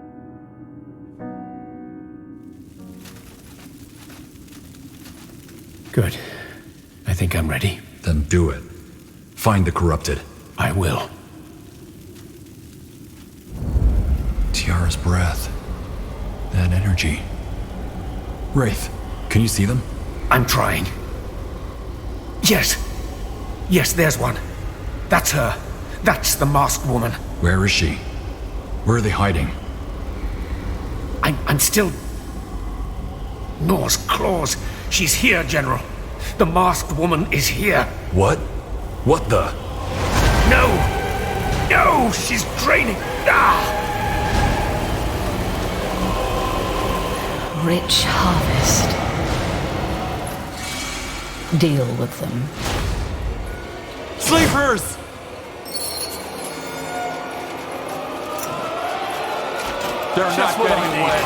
Good. I think I'm ready.
Then do it. Find the corrupted.
I will.
Tiara's breath. That energy. Wraith, can you see them?
I'm trying. Yes. Yes, there's one. That's her. That's the masked woman.
Where is she? Where are they hiding?
I'm still... Nor's claws. She's here, General. The masked woman is here.
What? What the?
No! No! She's draining. Ah!
Rich harvest. Deal with them.
Sleepers! They're not getting away.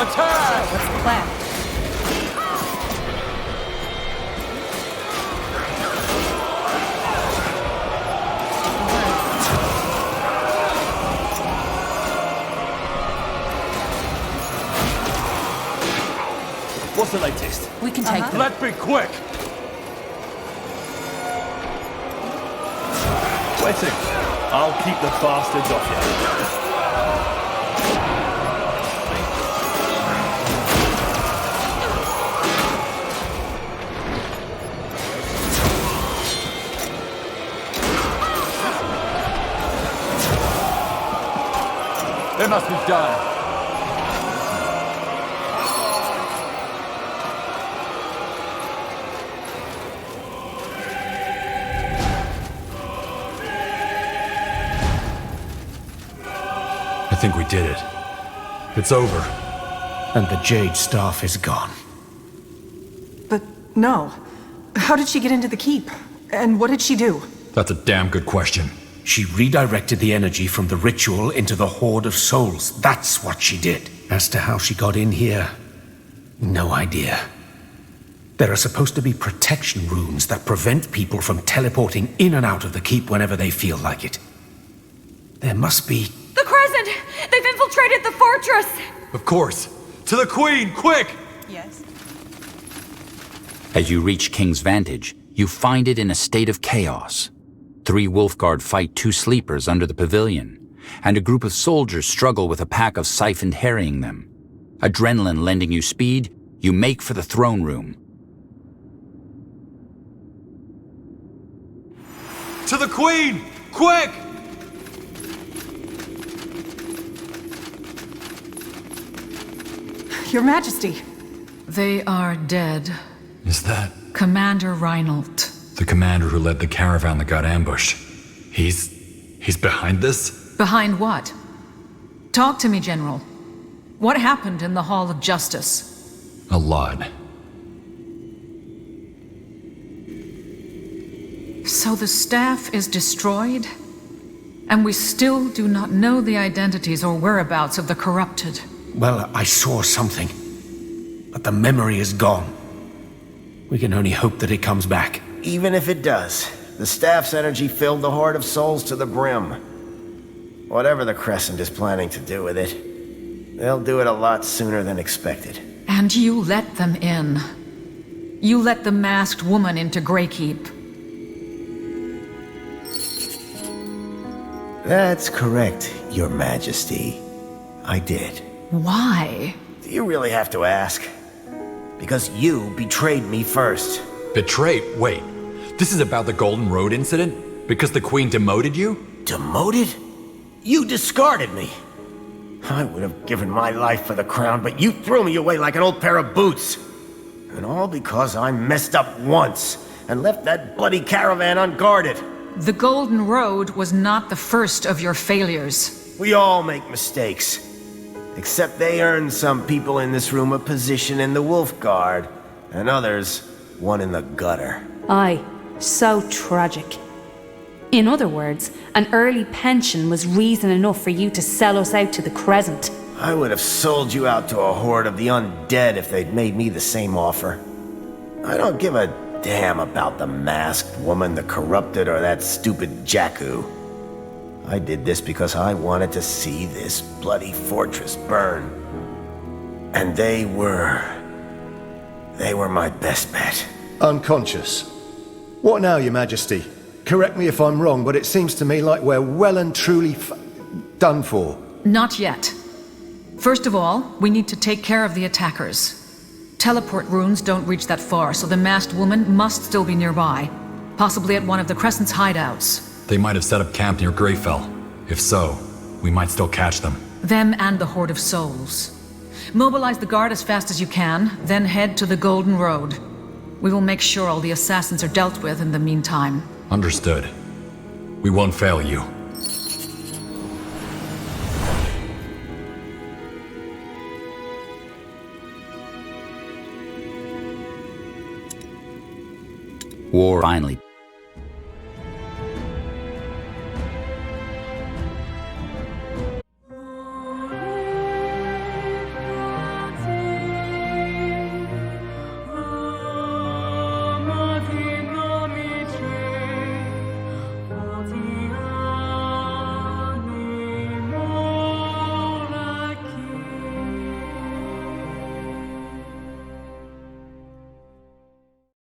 Attack!
What's the plan?
What's the latest?
We can take them.
Let's be quick!
Where to? I'll keep the bastards off you.
They must be done.
I think we did it. It's over.
And the Jade Staff is gone.
But no. How did she get into the keep? And what did she do?
That's a damn good question.
She redirected the energy from the ritual into the Horde of Souls. That's what she did. As to how she got in here, no idea. There are supposed to be protection runes that prevent people from teleporting in and out of the keep whenever they feel like it. There must be...
The Crescent! They've infiltrated the fortress!
Of course. To the Queen, quick!
Yes.
As you reach King's Vantage, you find it in a state of chaos. 3 Wolfguard fight 2 sleepers under the pavilion, and a group of soldiers struggle with a pack of siphoned harrying them. Adrenaline lending you speed, you make for the throne room.
To the Queen! Quick!
Your Majesty.
They are dead.
Is that...
Commander Reinhold.
the commander who led the caravan that got ambushed? He's behind this?
Behind what? Talk to me, General. What happened in the Hall of Justice?
A lot.
So the staff is destroyed? And we still do not know the identities or whereabouts of the corrupted?
Well, I saw something. But the memory is gone. We can only hope that it comes back.
Even if it does, the staff's energy filled the Horde of Souls to the brim. Whatever the Crescent is planning to do with it, they'll do it a lot sooner than expected.
And you let them in. You let the masked woman into Greykeep.
That's correct, Your Majesty. I did.
Why?
Do you really have to ask? Because you betrayed me first.
Betrayed? Wait. This is about the Golden Road incident? Because the Queen demoted you?
Demoted? You discarded me. I would have given my life for the crown, but you threw me away like an old pair of boots. And all because I messed up once and left that bloody caravan unguarded.
The Golden Road was not the first of your failures.
We all make mistakes. Except they earned some people in this room a position in the Wolf Guard, and others, one in the gutter.
Aye, so tragic. In other words, an early pension was reason enough for you to sell us out to the Crescent.
I would have sold you out to a horde of the undead if they'd made me the same offer. I don't give a damn about the masked woman, the corrupted, or that stupid Jakku. I did this because I wanted to see this bloody fortress burn. And they were my best bet.
Unconscious. What now, Your Majesty? Correct me if I'm wrong, but it seems to me like we're well and truly done for.
Not yet. First of all, we need to take care of the attackers. Teleport runes don't reach that far, so the masked woman must still be nearby. Possibly at one of the Crescent's hideouts.
They might have set up camp near Greyfell. If so, we might still catch them.
Them and the Horde of Souls. Mobilize the guard as fast as you can, then head to the Golden Road. We will make sure all the assassins are dealt with in the meantime.
Understood. We won't fail you.
War finally